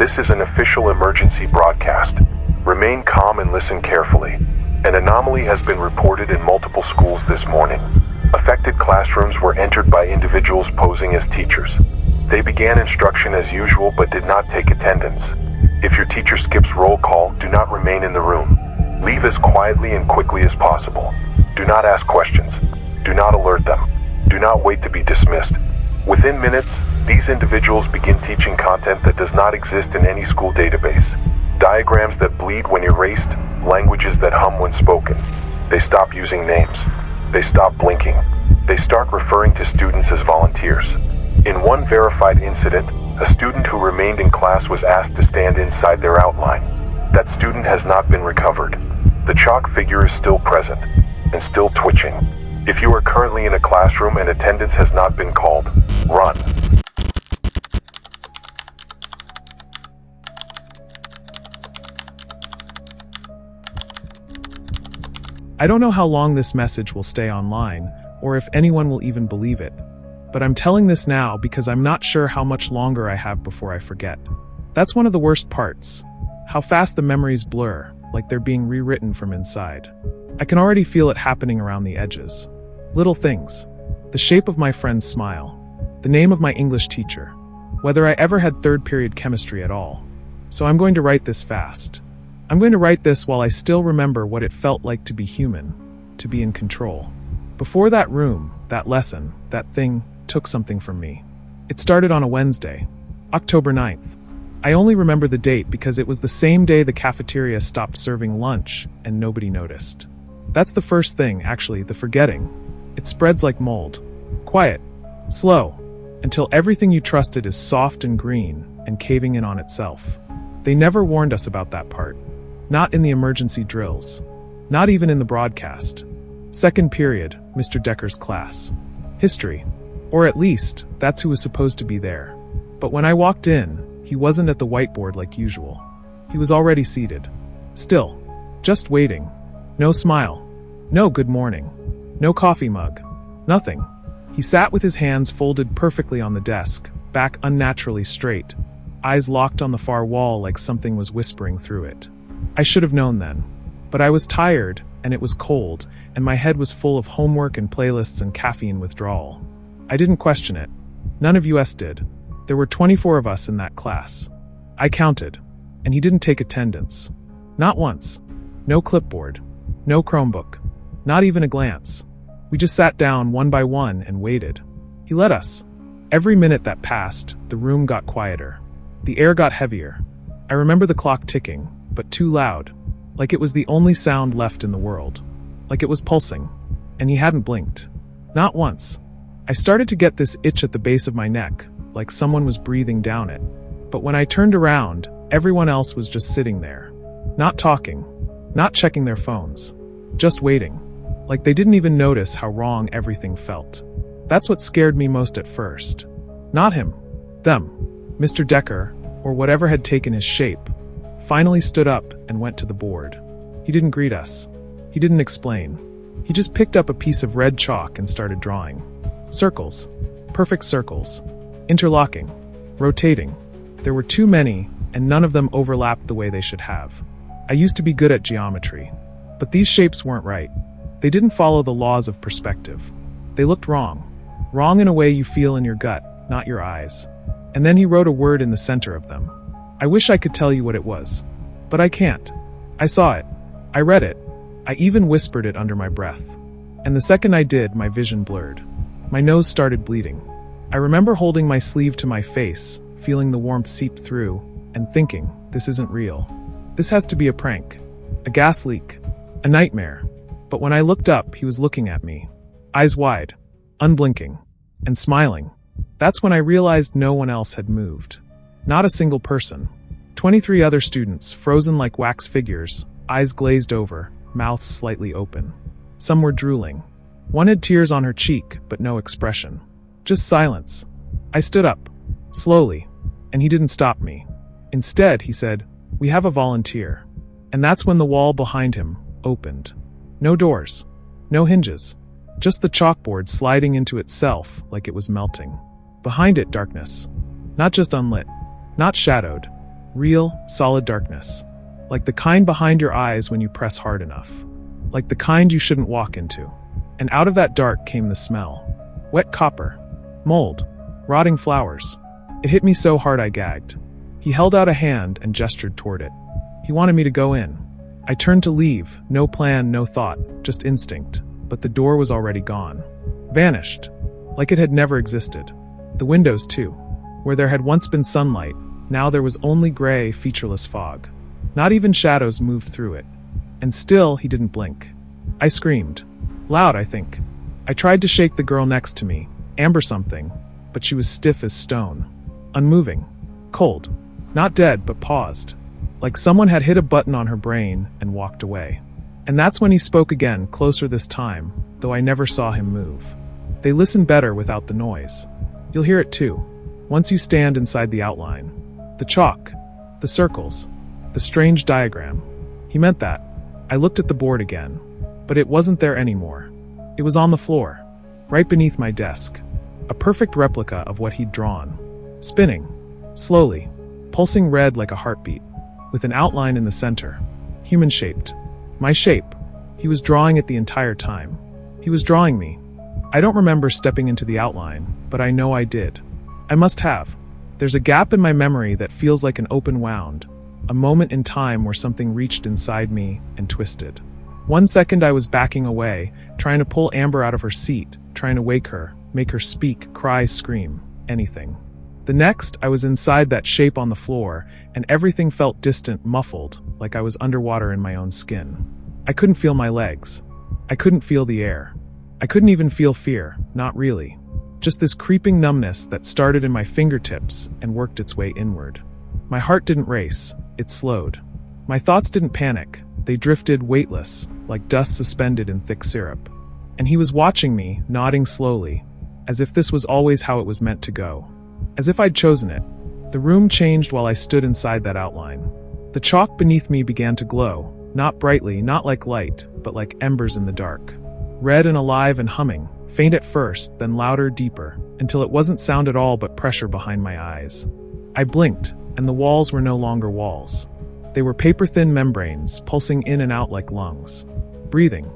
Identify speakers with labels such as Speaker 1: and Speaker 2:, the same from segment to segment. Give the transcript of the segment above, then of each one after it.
Speaker 1: This is an official emergency broadcast. Remain calm and listen carefully. An anomaly has been reported in multiple schools this morning. Affected classrooms were entered by individuals posing as teachers. They began instruction as usual but did not take attendance. If your teacher skips roll call, do not remain in the room. Leave as quietly and quickly as possible. Do not ask questions. Do not alert them. Do not wait to be dismissed. Within minutes, these individuals begin teaching content that does not exist in any school database. Diagrams that bleed when erased, languages that hum when spoken. They stop using names. They stop blinking. They start referring to students as volunteers. In one verified incident, a student who remained in class was asked to stand inside their outline. That student has not been recovered. The chalk figure is still present and still twitching. If you are currently in a classroom and attendance has not been called, run.
Speaker 2: I don't know how long this message will stay online, or if anyone will even believe it. But I'm telling this now because I'm not sure how much longer I have before I forget. That's one of the worst parts. How fast the memories blur, like they're being rewritten from inside. I can already feel it happening around the edges. Little things. The shape of my friend's smile. The name of my English teacher. Whether I ever had third period chemistry at all. So I'm going to write this fast. I'm going to write this while I still remember what it felt like to be human, to be in control. Before that room, that lesson, that thing, took something from me. It started on a Wednesday, October 9th. I only remember the date because it was the same day the cafeteria stopped serving lunch and nobody noticed. That's the first thing, actually, the forgetting. It spreads like mold. Quiet, slow, until everything you trusted is soft and green and caving in on itself. They never warned us about that part. Not in the emergency drills. Not even in the broadcast. Second period, Mr. Decker's class. History. Or at least, that's who was supposed to be there. But when I walked in, he wasn't at the whiteboard like usual. He was already seated. Still. Just waiting. No smile. No good morning. No coffee mug. Nothing. He sat with his hands folded perfectly on the desk, back unnaturally straight. Eyes locked on the far wall like something was whispering through it. I should have known then. But I was tired, and it was cold, and my head was full of homework and playlists and caffeine withdrawal. I didn't question it. None of us did. There were 24 of us in that class. I counted, and he didn't take attendance. Not once. No clipboard. No Chromebook. Not even a glance. We just sat down one by one and waited. He let us. Every minute that passed, the room got quieter. The air got heavier. I remember the clock ticking, but too loud, like it was the only sound left in the world, like it was pulsing, and he hadn't blinked. Not once. I started to get this itch at the base of my neck, like someone was breathing down it. But when I turned around, everyone else was just sitting there. Not talking, not checking their phones, just waiting, like they didn't even notice how wrong everything felt. That's what scared me most at first. Not him. Them. Mr. Decker, or whatever had taken his shape, finally stood up and went to the board. He didn't greet us. He didn't explain. He just picked up a piece of red chalk and started drawing. Circles. Perfect circles. Interlocking. Rotating. There were too many, and none of them overlapped the way they should have. I used to be good at geometry. But these shapes weren't right. They didn't follow the laws of perspective. They looked wrong. Wrong in a way you feel in your gut, not your eyes. And then he wrote a word in the center of them. I wish I could tell you what it was. But I can't. I saw it. I read it. I even whispered it under my breath. And the second I did, my vision blurred. My nose started bleeding. I remember holding my sleeve to my face, feeling the warmth seep through, and thinking, this isn't real. This has to be a prank. A gas leak. A nightmare. But when I looked up, he was looking at me. Eyes wide. Unblinking. And smiling. That's when I realized no one else had moved. Not a single person. 23 other students, frozen like wax figures, eyes glazed over, mouths slightly open. Some were drooling. One had tears on her cheek, but no expression. Just silence. I stood up, slowly, and he didn't stop me. Instead, he said, "We have a volunteer." And that's when the wall behind him opened. No doors. No hinges. Just the chalkboard sliding into itself like it was melting. Behind it, darkness. Not just unlit. Not shadowed. Real, solid darkness. Like the kind behind your eyes when you press hard enough. Like the kind you shouldn't walk into. And out of that dark came the smell. Wet copper. Mold. Rotting flowers. It hit me so hard I gagged. He held out a hand and gestured toward it. He wanted me to go in. I turned to leave, no plan, no thought, just instinct. But the door was already gone. Vanished. Like it had never existed. The windows, too. Where there had once been sunlight, now there was only gray, featureless fog. Not even shadows moved through it. And still, he didn't blink. I screamed. Loud, I think. I tried to shake the girl next to me, Amber something, but she was stiff as stone. Unmoving. Cold. Not dead, but paused. Like someone had hit a button on her brain and walked away. And that's when he spoke again, closer this time, though I never saw him move. They listen better without the noise. You'll hear it too, once you stand inside the outline. The chalk. The circles. The strange diagram. He meant that. I looked at the board again. But it wasn't there anymore. It was on the floor, right beneath my desk. A perfect replica of what he'd drawn. Spinning. Slowly. Pulsing red like a heartbeat. With an outline in the center. Human-shaped. My shape. He was drawing it the entire time. He was drawing me. I don't remember stepping into the outline, but I know I did. I must have. There's a gap in my memory that feels like an open wound. A moment in time where something reached inside me and twisted. 1 second I was backing away, trying to pull Amber out of her seat, trying to wake her, make her speak, cry, scream, anything. The next, I was inside that shape on the floor, and everything felt distant, muffled, like I was underwater in my own skin. I couldn't feel my legs. I couldn't feel the air. I couldn't even feel fear, not really. Just this creeping numbness that started in my fingertips and worked its way inward. My heart didn't race, it slowed. My thoughts didn't panic, they drifted weightless, like dust suspended in thick syrup. And he was watching me, nodding slowly, as if this was always how it was meant to go. As if I'd chosen it. The room changed while I stood inside that outline. The chalk beneath me began to glow, not brightly, not like light, but like embers in the dark. Red and alive and humming, faint at first, then louder, deeper, until it wasn't sound at all but pressure behind my eyes. I blinked, and the walls were no longer walls. They were paper-thin membranes, pulsing in and out like lungs. Breathing.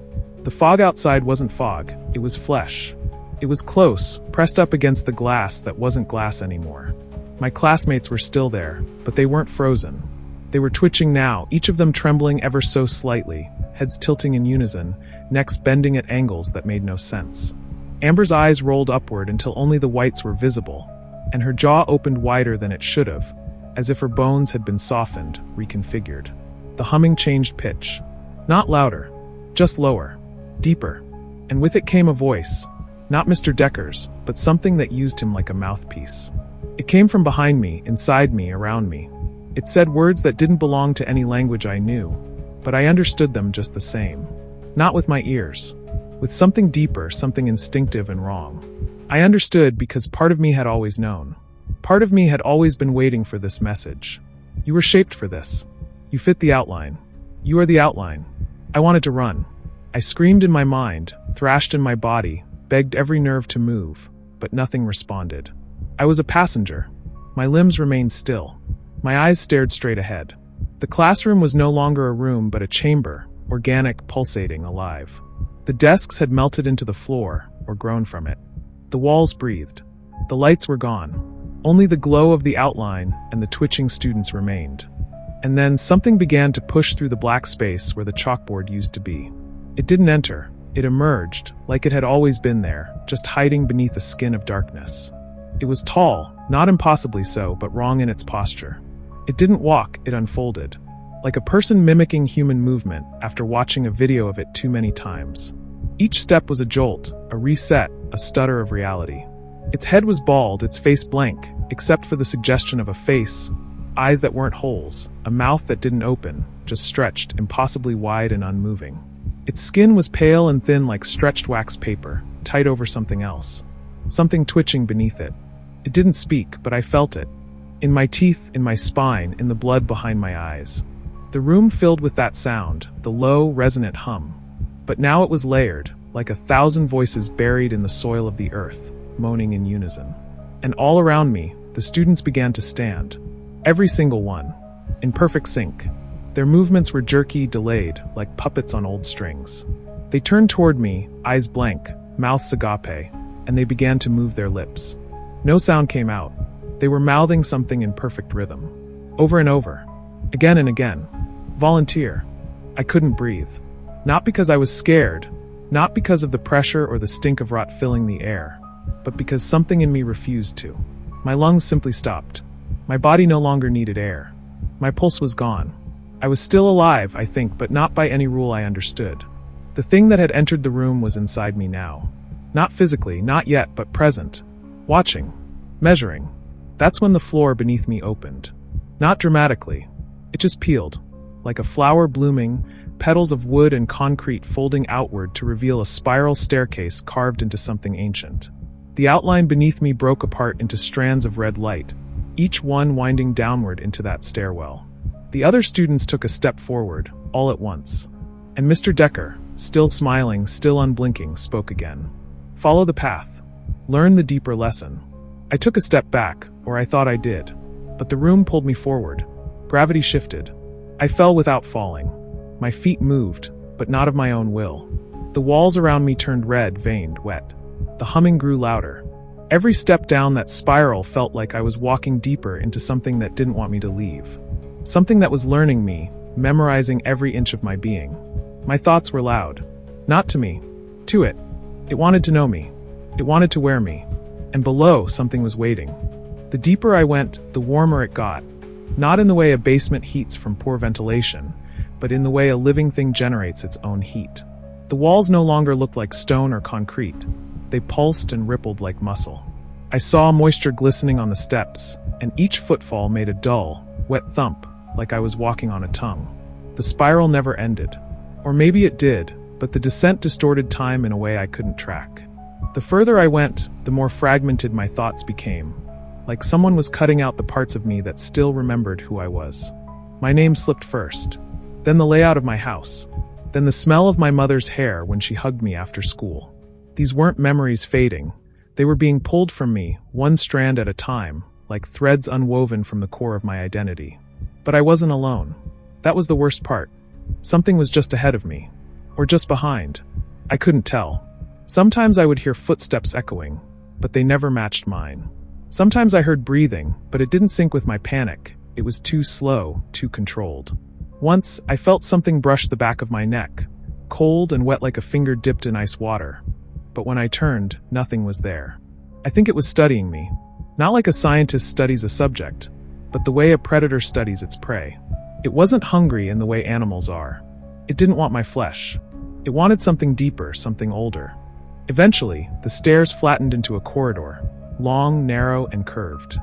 Speaker 2: The fog outside wasn't fog, it was flesh. It was close, pressed up against the glass that wasn't glass anymore. My classmates were still there, but they weren't frozen. They were twitching now, each of them trembling ever so slightly, heads tilting in unison, necks bending at angles that made no sense. Amber's eyes rolled upward until only the whites were visible, and her jaw opened wider than it should have, as if her bones had been softened, reconfigured. The humming changed pitch. Not louder, just lower, deeper, and with it came a voice. Not Mr. Decker's, but something that used him like a mouthpiece. It came from behind me, inside me, around me. It said words that didn't belong to any language I knew, but I understood them just the same. Not with my ears. With something deeper, something instinctive and wrong. I understood because part of me had always known. Part of me had always been waiting for this message. You were shaped for this. You fit the outline. You are the outline. I wanted to run. I screamed in my mind, thrashed in my body, begged every nerve to move, but nothing responded. I was a passenger. My limbs remained still. My eyes stared straight ahead. The classroom was no longer a room but a chamber, organic, pulsating, alive. The desks had melted into the floor, or grown from it. The walls breathed. The lights were gone. Only the glow of the outline and the twitching students remained. And then something began to push through the black space where the chalkboard used to be. It didn't enter. It emerged, like it had always been there, just hiding beneath a skin of darkness. It was tall, not impossibly so, but wrong in its posture. It didn't walk, it unfolded. Like a person mimicking human movement after watching a video of it too many times. Each step was a jolt, a reset, a stutter of reality. Its head was bald, its face blank, except for the suggestion of a face, eyes that weren't holes, a mouth that didn't open, just stretched, impossibly wide and unmoving. Its skin was pale and thin like stretched wax paper, tight over something else. Something twitching beneath it. It didn't speak, but I felt it. In my teeth, in my spine, in the blood behind my eyes. The room filled with that sound, the low, resonant hum. But now it was layered, like 1,000 voices buried in the soil of the earth, moaning in unison. And all around me, the students began to stand. Every single one. in perfect sync. Their movements were jerky, delayed, like puppets on old strings. They turned toward me, eyes blank, mouths agape, and they began to move their lips. No sound came out. They were mouthing something in perfect rhythm. Over and over. Again and again. Volunteer. I couldn't breathe. Not because I was scared, not because of the pressure or the stink of rot filling the air, but because something in me refused to. My lungs simply stopped. My body no longer needed air. My pulse was gone. I was still alive, I think, but not by any rule I understood. The thing that had entered the room was inside me now. Not physically, not yet, but present. Watching. Measuring. That's when the floor beneath me opened. Not dramatically. It just peeled. Like a flower blooming, petals of wood and concrete folding outward to reveal a spiral staircase carved into something ancient. The outline beneath me broke apart into strands of red light, each one winding downward into that stairwell. The other students took a step forward, all at once. And Mr. Decker, still smiling, still unblinking, spoke again. Follow the path. Learn the deeper lesson. I took a step back, or I thought I did. But the room pulled me forward. Gravity shifted. I fell without falling. My feet moved, but not of my own will. The walls around me turned red, veined, wet. The humming grew louder. Every step down that spiral felt like I was walking deeper into something that didn't want me to leave. Something that was learning me, memorizing every inch of my being. My thoughts were loud. Not to me. To it. It wanted to know me. It wanted to wear me. And below, something was waiting. The deeper I went, the warmer it got. Not in the way a basement heats from poor ventilation, but in the way a living thing generates its own heat. The walls no longer looked like stone or concrete. They pulsed and rippled like muscle. I saw moisture glistening on the steps, and each footfall made a dull, wet thump, like I was walking on a tongue. The spiral never ended. Or maybe it did, but the descent distorted time in a way I couldn't track. The further I went, the more fragmented my thoughts became, like someone was cutting out the parts of me that still remembered who I was. My name slipped first, then the layout of my house, then the smell of my mother's hair when she hugged me after school. These weren't memories fading. They were being pulled from me, one strand at a time, like threads unwoven from the core of my identity. But I wasn't alone. That was the worst part. Something was just ahead of me. Or just behind. I couldn't tell. Sometimes I would hear footsteps echoing, but they never matched mine. Sometimes I heard breathing, but it didn't sync with my panic. It was too slow, too controlled. Once, I felt something brush the back of my neck, cold and wet like a finger dipped in ice water. But when I turned, nothing was there. I think it was studying me. Not like a scientist studies a subject, but the way a predator studies its prey. It wasn't hungry in the way animals are. It didn't want my flesh. It wanted something deeper, something older. Eventually, the stairs flattened into a corridor, long, narrow, and curved.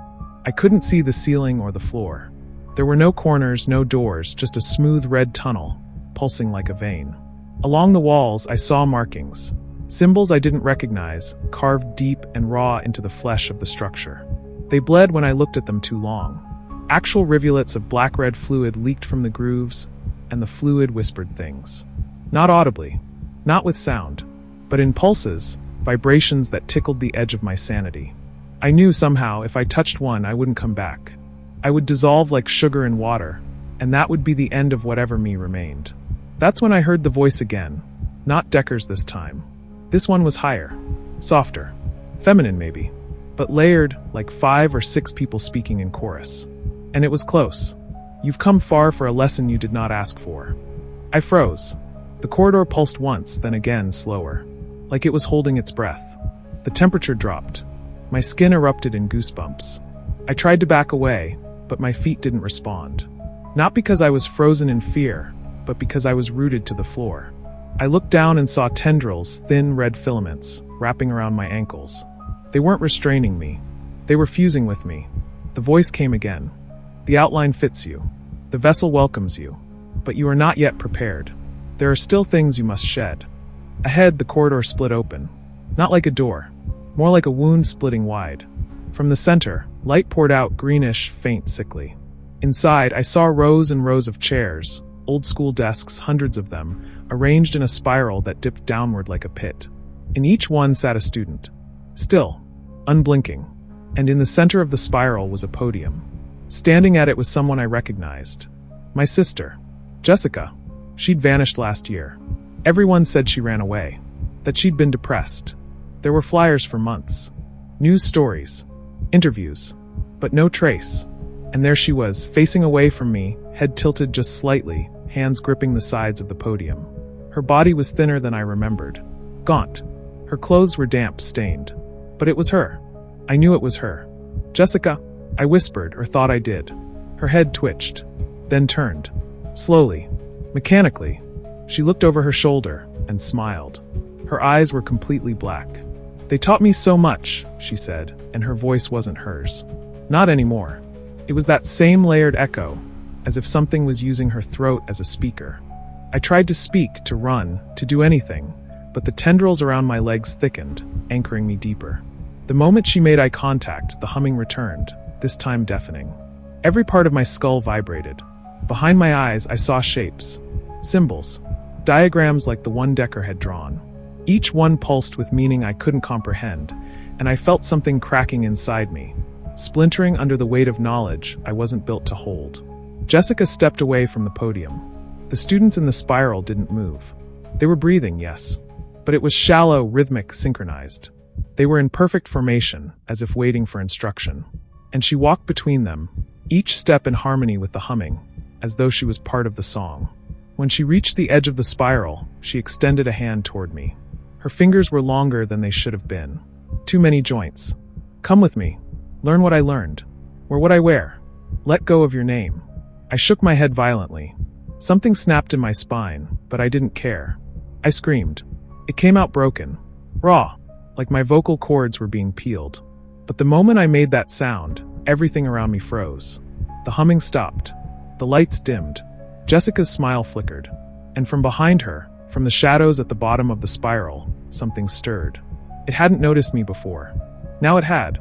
Speaker 2: I couldn't see the ceiling or the floor. There were no corners, no doors, just a smooth red tunnel, pulsing like a vein. Along the walls, I saw markings. Symbols I didn't recognize, carved deep and raw into the flesh of the structure. They bled when I looked at them too long. Actual rivulets of black-red fluid leaked from the grooves, and the fluid whispered things. Not audibly, not with sound, but in pulses, vibrations that tickled the edge of my sanity. I knew somehow if I touched one, I wouldn't come back. I would dissolve like sugar in water, and that would be the end of whatever me remained. That's when I heard the voice again, not Decker's this time. This one was higher, softer, feminine maybe, but layered like 5 or 6 people speaking in chorus. And it was close. You've come far for a lesson you did not ask for. I froze. The corridor pulsed once, then again, slower, like it was holding its breath. The temperature dropped. My skin erupted in goosebumps. I tried to back away, but my feet didn't respond. Not because I was frozen in fear, but because I was rooted to the floor. I looked down and saw tendrils, thin red filaments, wrapping around my ankles. They weren't restraining me. They were fusing with me. The voice came again. The outline fits you. The vessel welcomes you. But you are not yet prepared. There are still things you must shed. Ahead, the corridor split open. Not like a door. More like a wound splitting wide. From the center, light poured out, greenish, faint, sickly. Inside, I saw rows and rows of chairs, old-school desks, hundreds of them, arranged in a spiral that dipped downward like a pit. In each one sat a student. Still, unblinking. And in the center of the spiral was a podium. Standing at it was someone I recognized. My sister, Jessica. She'd vanished last year. Everyone said she ran away, that she'd been depressed. There were flyers for months, news stories, interviews, but no trace. And there she was, facing away from me, head tilted just slightly, hands gripping the sides of the podium. Her body was thinner than I remembered. Gaunt. Her clothes were damp, stained. But it was her. I knew it was her. Jessica, I whispered, or thought I did. Her head twitched, then turned. Slowly, mechanically. She looked over her shoulder and smiled. Her eyes were completely black. They taught me so much, she said, and her voice wasn't hers. Not anymore. It was that same layered echo, as if something was using her throat as a speaker. I tried to speak, to run, to do anything, but the tendrils around my legs thickened, anchoring me deeper. The moment she made eye contact, the humming returned, this time deafening. Every part of my skull vibrated. Behind my eyes, I saw shapes, symbols, diagrams like the one Decker had drawn. Each one pulsed with meaning I couldn't comprehend, and I felt something cracking inside me, splintering under the weight of knowledge I wasn't built to hold. Jessica stepped away from the podium. The students in the spiral didn't move. They were breathing, yes, but it was shallow, rhythmic, synchronized. They were in perfect formation, as if waiting for instruction. And she walked between them, each step in harmony with the humming, as though she was part of the song. When she reached the edge of the spiral, she extended a hand toward me. Her fingers were longer than they should have been. Too many joints. Come with me. Learn what I learned. Wear what I wear. Let go of your name. I shook my head violently. Something snapped in my spine, but I didn't care. I screamed. It came out broken, raw, like my vocal cords were being peeled. But the moment I made that sound, everything around me froze. The humming stopped. The lights dimmed. Jessica's smile flickered. And from behind her, from the shadows at the bottom of the spiral, something stirred. It hadn't noticed me before. Now it had.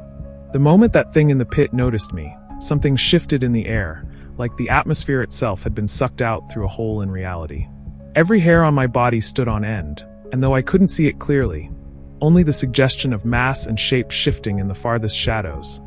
Speaker 2: The moment that thing in the pit noticed me, something shifted in the air, like the atmosphere itself had been sucked out through a hole in reality. Every hair on my body stood on end, and though I couldn't see it clearly, only the suggestion of mass and shape shifting in the farthest shadows,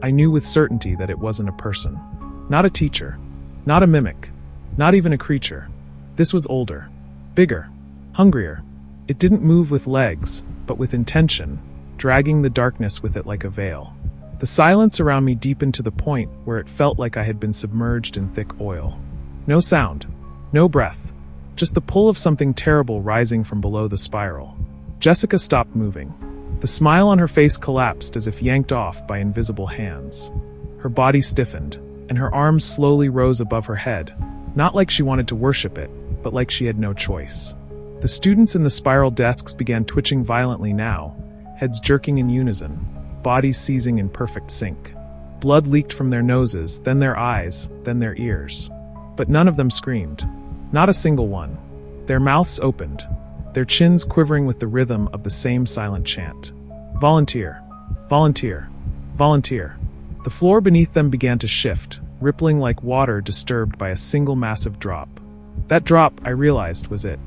Speaker 2: I knew with certainty that it wasn't a person. Not a teacher. Not a mimic. Not even a creature. This was older. Bigger. Hungrier. It didn't move with legs, but with intention, dragging the darkness with it like a veil. The silence around me deepened to the point where it felt like I had been submerged in thick oil. No sound. No breath. Just the pull of something terrible rising from below the spiral. Jessica stopped moving. The smile on her face collapsed as if yanked off by invisible hands. Her body stiffened, and her arms slowly rose above her head, not like she wanted to worship it, but like she had no choice. The students in the spiral desks began twitching violently now, heads jerking in unison, bodies seizing in perfect sync. Blood leaked from their noses, then their eyes, then their ears. But none of them screamed. Not a single one. Their mouths opened, their chins quivering with the rhythm of the same silent chant. Volunteer. Volunteer. Volunteer. The floor beneath them began to shift, rippling like water disturbed by a single massive drop. That drop, I realized, was it.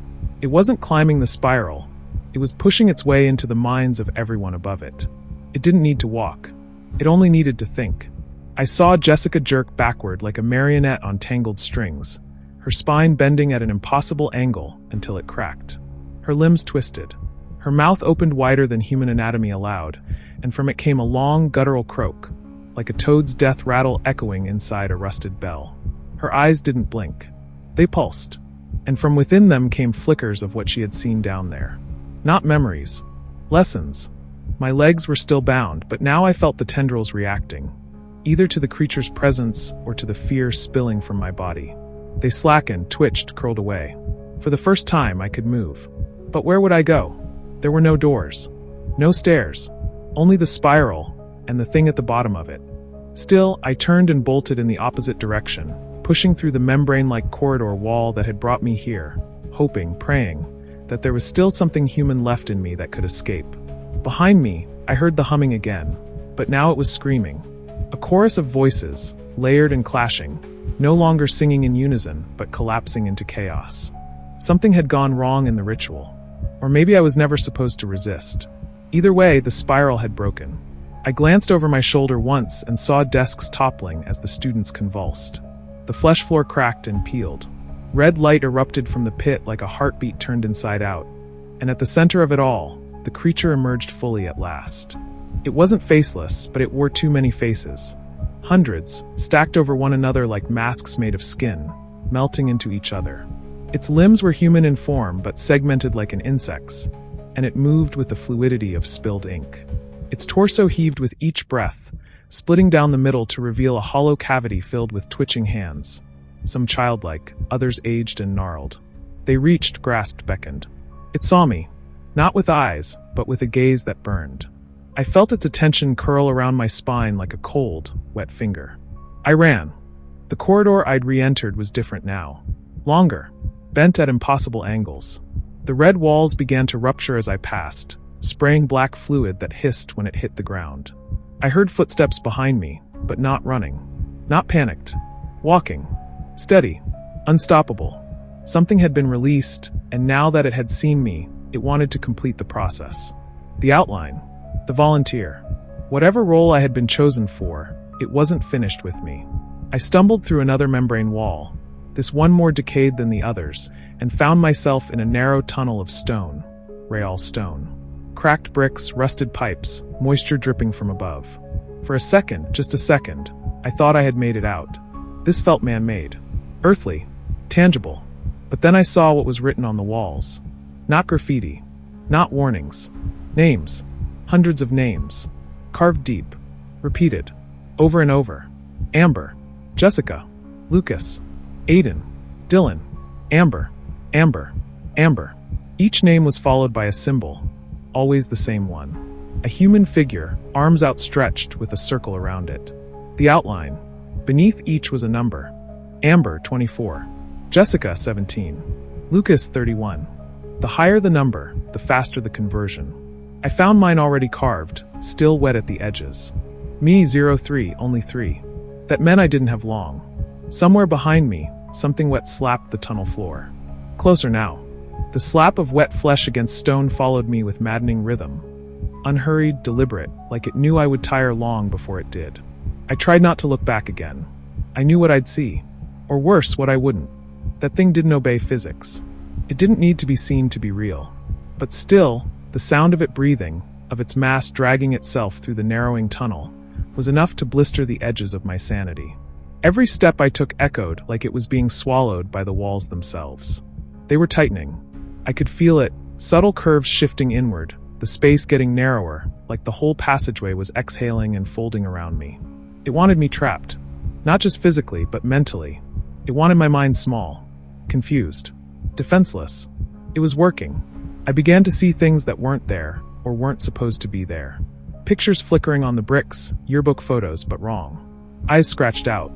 Speaker 2: It wasn't climbing the spiral. It was pushing its way into the minds of everyone above it. It didn't need to walk. It only needed to think. I saw Jessica jerk backward like a marionette on tangled strings, her spine bending at an impossible angle until it cracked. Her limbs twisted. Her mouth opened wider than human anatomy allowed, and from it came a long, guttural croak, like a toad's death rattle echoing inside a rusted bell. Her eyes didn't blink. They pulsed, and from within them came flickers of what she had seen down there. Not memories. Lessons. My legs were still bound, but now I felt the tendrils reacting, either to the creature's presence or to the fear spilling from my body. They slackened, twitched, curled away. For the first time, I could move. But where would I go? There were no doors. No stairs. Only the spiral, and the thing at the bottom of it. Still, I turned and bolted in the opposite direction, pushing through the membrane-like corridor wall that had brought me here, hoping, praying, that there was still something human left in me that could escape. Behind me, I heard the humming again, but now it was screaming. A chorus of voices, layered and clashing, no longer singing in unison, but collapsing into chaos. Something had gone wrong in the ritual. Or maybe I was never supposed to resist. Either way, the spiral had broken. I glanced over my shoulder once and saw desks toppling as the students convulsed. The flesh floor cracked and peeled. Red light erupted from the pit like a heartbeat turned inside out. And at the center of it all, the creature emerged fully at last. It wasn't faceless, but it wore too many faces. Hundreds, stacked over one another like masks made of skin, melting into each other. Its limbs were human in form, but segmented like an insect's, and it moved with the fluidity of spilled ink. Its torso heaved with each breath, splitting down the middle to reveal a hollow cavity filled with twitching hands. Some childlike, others aged and gnarled. They reached, grasped, beckoned. It saw me, not with eyes, but with a gaze that burned. I felt its attention curl around my spine like a cold, wet finger. I ran. The corridor I'd re-entered was different now. Longer, bent at impossible angles. The red walls began to rupture as I passed, spraying black fluid that hissed when it hit the ground. I heard footsteps behind me, but not running. Not panicked. Walking. Steady. Unstoppable. Something had been released, and now that it had seen me, it wanted to complete the process. The outline. The volunteer. Whatever role I had been chosen for, it wasn't finished with me. I stumbled through another membrane wall, this one more decayed than the others, and found myself in a narrow tunnel of stone. Real stone. Cracked bricks, rusted pipes, moisture dripping from above. For a second, just a second, I thought I had made it out. This felt man-made. Earthly. Tangible. But then I saw what was written on the walls. Not graffiti. Not warnings. Names. Hundreds of names. Carved deep. Repeated. Over and over. Amber. Jessica. Lucas. Aiden. Dylan. Amber. Amber. Amber. Each name was followed by a symbol. Always the same one. A human figure, arms outstretched with a circle around it. The outline. Beneath each was a number. Amber, 24. Jessica, 17. Lucas, 31. The higher the number, the faster the conversion. I found mine already carved, still wet at the edges. Me, 03, only 3. That meant I didn't have long. Somewhere behind me, something wet slapped the tunnel floor. Closer now. The slap of wet flesh against stone followed me with maddening rhythm. Unhurried, deliberate, like it knew I would tire long before it did. I tried not to look back again. I knew what I'd see. Or worse, what I wouldn't. That thing didn't obey physics. It didn't need to be seen to be real. But still, the sound of it breathing, of its mass dragging itself through the narrowing tunnel, was enough to blister the edges of my sanity. Every step I took echoed like it was being swallowed by the walls themselves. They were tightening. I could feel it, subtle curves shifting inward, the space getting narrower, like the whole passageway was exhaling and folding around me. It wanted me trapped. Not just physically, but mentally. It wanted my mind small, confused, defenseless. It was working. I began to see things that weren't there, or weren't supposed to be there. Pictures flickering on the bricks, yearbook photos, but wrong. Eyes scratched out,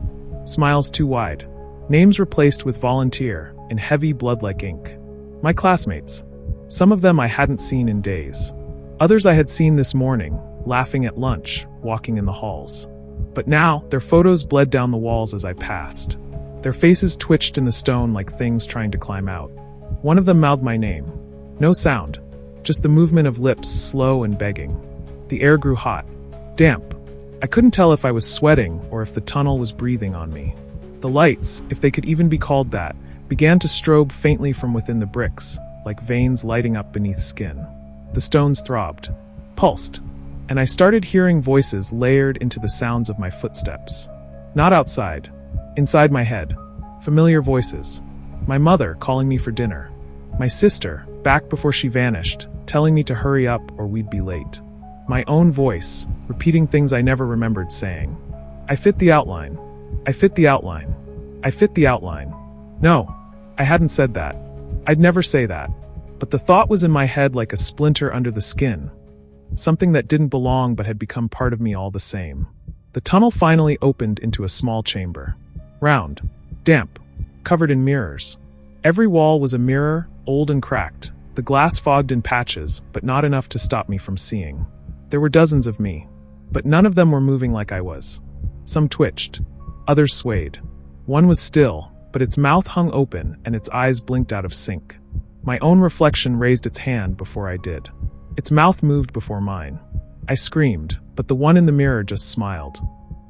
Speaker 2: smiles too wide. Names replaced with volunteer, in heavy blood-like ink. My classmates. Some of them I hadn't seen in days. Others I had seen this morning, laughing at lunch, walking in the halls. But now, their photos bled down the walls as I passed. Their faces twitched in the stone like things trying to climb out. One of them mouthed my name. No sound, just the movement of lips, slow and begging. The air grew hot, damp. I couldn't tell if I was sweating or if the tunnel was breathing on me. The lights, if they could even be called that, began to strobe faintly from within the bricks, like veins lighting up beneath skin. The stones throbbed, pulsed, and I started hearing voices layered into the sounds of my footsteps. Not outside, inside my head. Familiar voices. My mother calling me for dinner. My sister, back before she vanished, telling me to hurry up or we'd be late. My own voice, repeating things I never remembered saying. I fit the outline. I fit the outline. I fit the outline. No, I hadn't said that. I'd never say that. But the thought was in my head like a splinter under the skin. Something that didn't belong but had become part of me all the same. The tunnel finally opened into a small chamber. Round, damp, covered in mirrors. Every wall was a mirror, old and cracked, the glass fogged in patches, but not enough to stop me from seeing. There were dozens of me, but none of them were moving like I was. Some twitched, others swayed. One was still, but its mouth hung open and its eyes blinked out of sync. My own reflection raised its hand before I did. Its mouth moved before mine. I screamed, but the one in the mirror just smiled.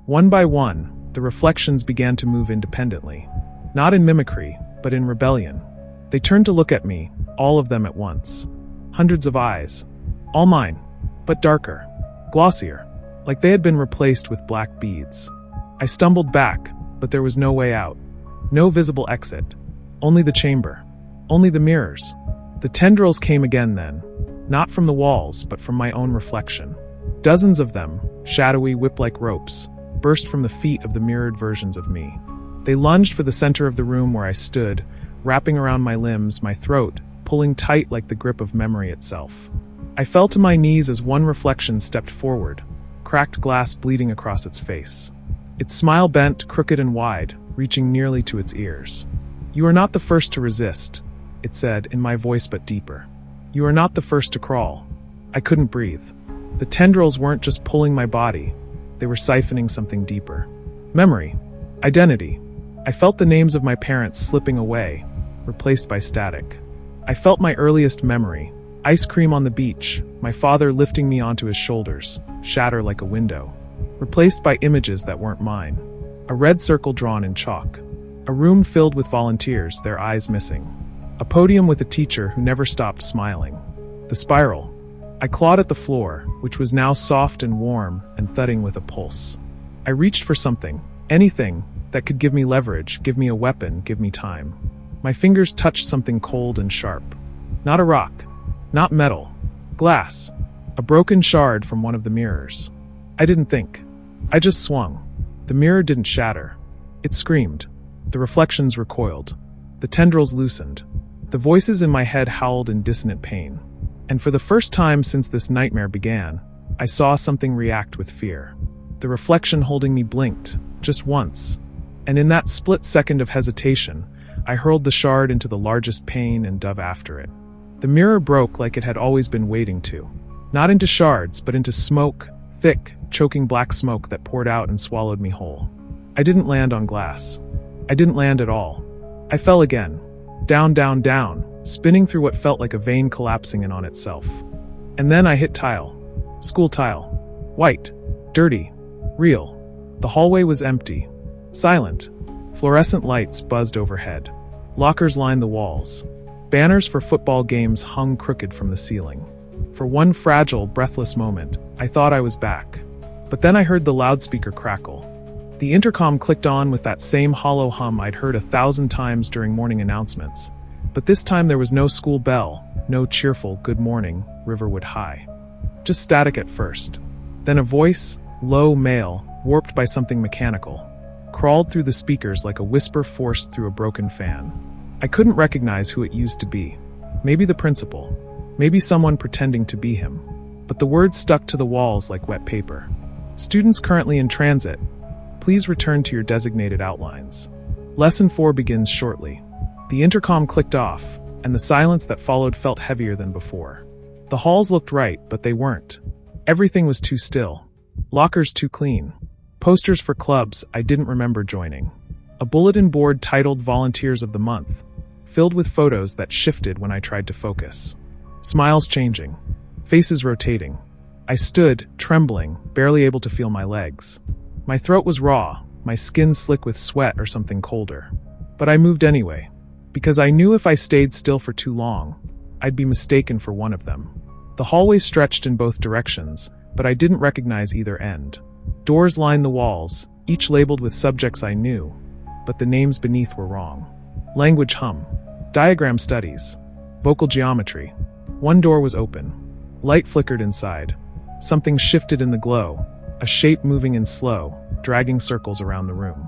Speaker 2: One by one, the reflections began to move independently. Not in mimicry, but in rebellion. They turned to look at me, all of them at once. Hundreds of eyes. All mine, but darker, glossier, like they had been replaced with black beads. I stumbled back, but there was no way out. No visible exit. Only the chamber. Only the mirrors. The tendrils came again then. Not from the walls, but from my own reflection. Dozens of them, shadowy whip-like ropes, burst from the feet of the mirrored versions of me. They lunged for the center of the room where I stood, wrapping around my limbs, my throat, pulling tight like the grip of memory itself. I fell to my knees as one reflection stepped forward, cracked glass bleeding across its face. Its smile bent, crooked and wide, reaching nearly to its ears. "You are not the first to resist," it said, in my voice but deeper. "You are not the first to crawl." I couldn't breathe. The tendrils weren't just pulling my body, they were siphoning something deeper. Memory. Identity. I felt the names of my parents slipping away, replaced by static. I felt my earliest memory, ice cream on the beach, my father lifting me onto his shoulders, shatter like a window, replaced by images that weren't mine. A red circle drawn in chalk. A room filled with volunteers, their eyes missing. A podium with a teacher who never stopped smiling. The spiral. I clawed at the floor, which was now soft and warm and thudding with a pulse. I reached for something, anything, that could give me leverage, give me a weapon, give me time. My fingers touched something cold and sharp. Not a rock. Not metal. Glass. A broken shard from one of the mirrors. I didn't think. I just swung. The mirror didn't shatter. It screamed. The reflections recoiled. The tendrils loosened. The voices in my head howled in dissonant pain. And for the first time since this nightmare began, I saw something react with fear. The reflection holding me blinked, just once. And in that split second of hesitation, I hurled the shard into the largest pane and dove after it. The mirror broke like it had always been waiting to. Not into shards, but into smoke, thick, choking black smoke that poured out and swallowed me whole. I didn't land on glass. I didn't land at all. I fell again. Down, down, down, spinning through what felt like a vein collapsing in on itself. And then I hit tile. School tile. White. Dirty. Real. The hallway was empty. Silent. Fluorescent lights buzzed overhead. Lockers lined the walls. Banners for football games hung crooked from the ceiling. For one fragile, breathless moment, I thought I was back. But then I heard the loudspeaker crackle. The intercom clicked on with that same hollow hum I'd heard 1,000 times during morning announcements. But this time there was no school bell, no cheerful "Good morning, Riverwood High." Just static at first. Then a voice, low, male, warped by something mechanical, crawled through the speakers like a whisper forced through a broken fan. I couldn't recognize who it used to be. Maybe the principal. Maybe someone pretending to be him. But the words stuck to the walls like wet paper. "Students currently in transit. Please return to your designated outlines. Lesson 4 begins shortly." The intercom clicked off, and the silence that followed felt heavier than before. The halls looked right, but they weren't. Everything was too still. Lockers too clean. Posters for clubs I didn't remember joining. A bulletin board titled Volunteers of the Month, filled with photos that shifted when I tried to focus. Smiles changing. Faces rotating. I stood, trembling, barely able to feel my legs. My throat was raw, my skin slick with sweat or something colder. But I moved anyway, because I knew if I stayed still for too long, I'd be mistaken for one of them. The hallway stretched in both directions, but I didn't recognize either end. Doors lined the walls, each labeled with subjects I knew, but the names beneath were wrong. Language hum. Diagram studies. Vocal geometry. One door was open. Light flickered inside. Something shifted in the glow, a shape moving in slow, dragging circles around the room.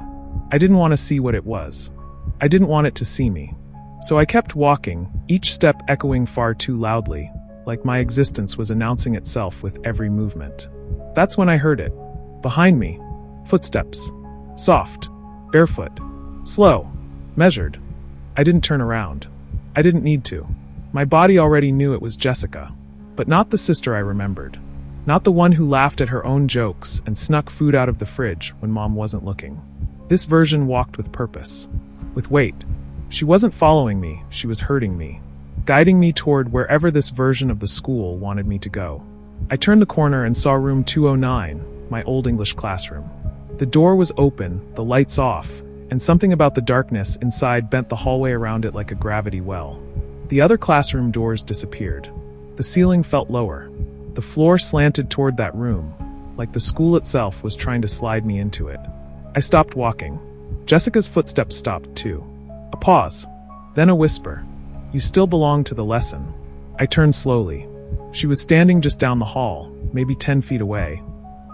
Speaker 2: I didn't want to see what it was. I didn't want it to see me. So I kept walking, each step echoing far too loudly, like my existence was announcing itself with every movement. That's when I heard it. Behind me. Footsteps. Soft. Barefoot. Slow. Measured. I didn't turn around. I didn't need to. My body already knew it was Jessica. But not the sister I remembered. Not the one who laughed at her own jokes and snuck food out of the fridge when Mom wasn't looking. This version walked with purpose. With weight. She wasn't following me, she was hurting me. Guiding me toward wherever this version of the school wanted me to go. I turned the corner and saw room 209, my old English classroom. The door was open, the lights off, and something about the darkness inside bent the hallway around it like a gravity well. The other classroom doors disappeared. The ceiling felt lower. The floor slanted toward that room, like the school itself was trying to slide me into it. I stopped walking. Jessica's footsteps stopped too. A pause, then a whisper. "You still belong to the lesson." I turned slowly. She was standing just down the hall, maybe 10 feet away,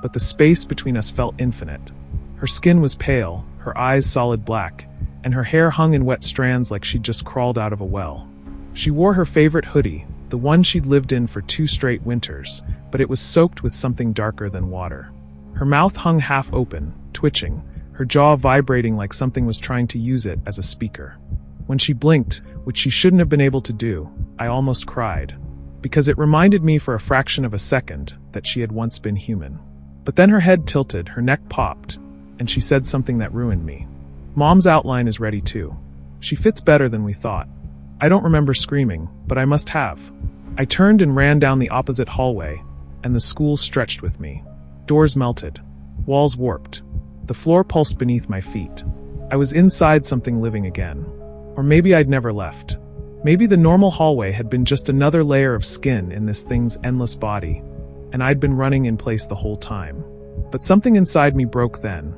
Speaker 2: but the space between us felt infinite. Her skin was pale, her eyes solid black, and her hair hung in wet strands like she'd just crawled out of a well. She wore her favorite hoodie, the one she'd lived in for 2 straight winters, but it was soaked with something darker than water. Her mouth hung half open, twitching, her jaw vibrating like something was trying to use it as a speaker. When she blinked, which she shouldn't have been able to do, I almost cried, because it reminded me for a fraction of a second that she had once been human. But then her head tilted, her neck popped, and she said something that ruined me. "Mom's outline is ready too. She fits better than we thought." I don't remember screaming, but I must have. I turned and ran down the opposite hallway, and the school stretched with me. Doors melted. Walls warped. The floor pulsed beneath my feet. I was inside something living again. Or maybe I'd never left. Maybe the normal hallway had been just another layer of skin in this thing's endless body, and I'd been running in place the whole time. But something inside me broke then.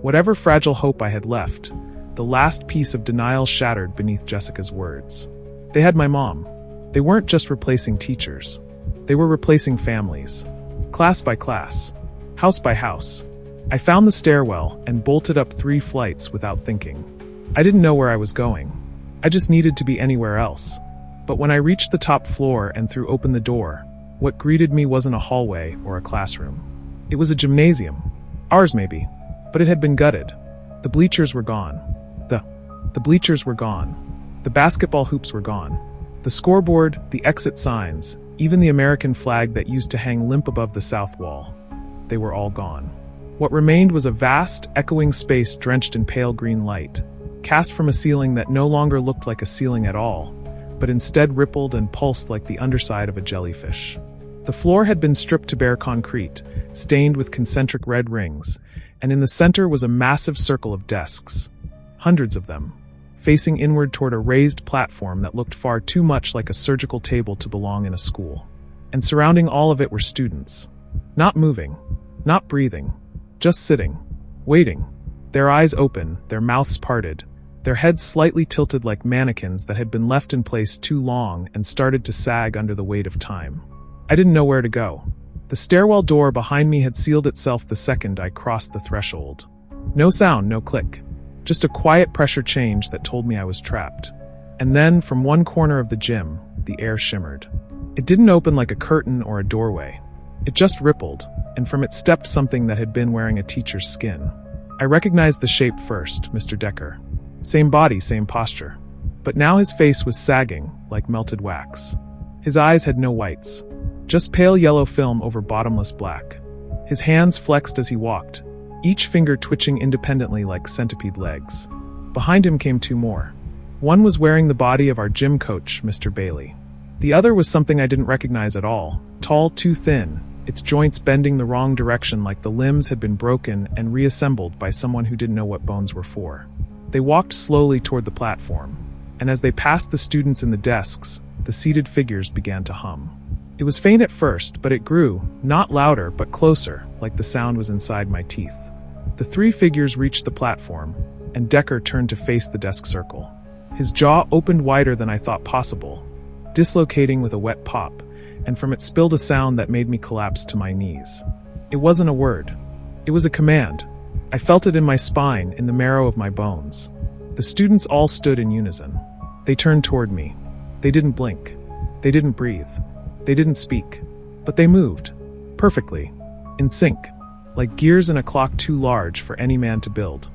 Speaker 2: Whatever fragile hope I had left, the last piece of denial shattered beneath Jessica's words. They had my mom. They weren't just replacing teachers. They were replacing families. Class by class. House by house. I found the stairwell and bolted up 3 flights without thinking. I didn't know where I was going. I just needed to be anywhere else. But when I reached the top floor and threw open the door, what greeted me wasn't a hallway or a classroom. It was a gymnasium. Ours maybe. But it had been gutted. The bleachers were gone. The bleachers were gone. The basketball hoops were gone. The scoreboard, the exit signs, even the American flag that used to hang limp above the south wall. They were all gone. What remained was a vast, echoing space drenched in pale green light, cast from a ceiling that no longer looked like a ceiling at all, but instead rippled and pulsed like the underside of a jellyfish. The floor had been stripped to bare concrete, stained with concentric red rings, and in the center was a massive circle of desks. Hundreds of them, facing inward toward a raised platform that looked far too much like a surgical table to belong in a school. And surrounding all of it were students. Not moving, not breathing, just sitting, waiting, their eyes open, their mouths parted, their heads slightly tilted like mannequins that had been left in place too long and started to sag under the weight of time. I didn't know where to go. The stairwell door behind me had sealed itself the second I crossed the threshold. No sound, no click. Just a quiet pressure change that told me I was trapped. And then, from one corner of the gym, the air shimmered. It didn't open like a curtain or a doorway. It just rippled, and from it stepped something that had been wearing a teacher's skin. I recognized the shape first, Mr. Decker. Same body, same posture. But now his face was sagging, like melted wax. His eyes had no whites, just pale yellow film over bottomless black. His hands flexed as he walked, each finger twitching independently like centipede legs. Behind him came 2 more. One was wearing the body of our gym coach, Mr. Bailey. The other was something I didn't recognize at all, tall, too thin, its joints bending the wrong direction like the limbs had been broken and reassembled by someone who didn't know what bones were for. They walked slowly toward the platform, and as they passed the students in the desks, the seated figures began to hum. It was faint at first, but it grew, not louder, but closer, like the sound was inside my teeth. The 3 figures reached the platform, and Decker turned to face the desk circle. His jaw opened wider than I thought possible, dislocating with a wet pop, and from it spilled a sound that made me collapse to my knees. It wasn't a word. It was a command. I felt it in my spine, in the marrow of my bones. The students all stood in unison. They turned toward me. They didn't blink. They didn't breathe. They didn't speak. But they moved. Perfectly. In sync. Like gears in a clock too large for any man to build.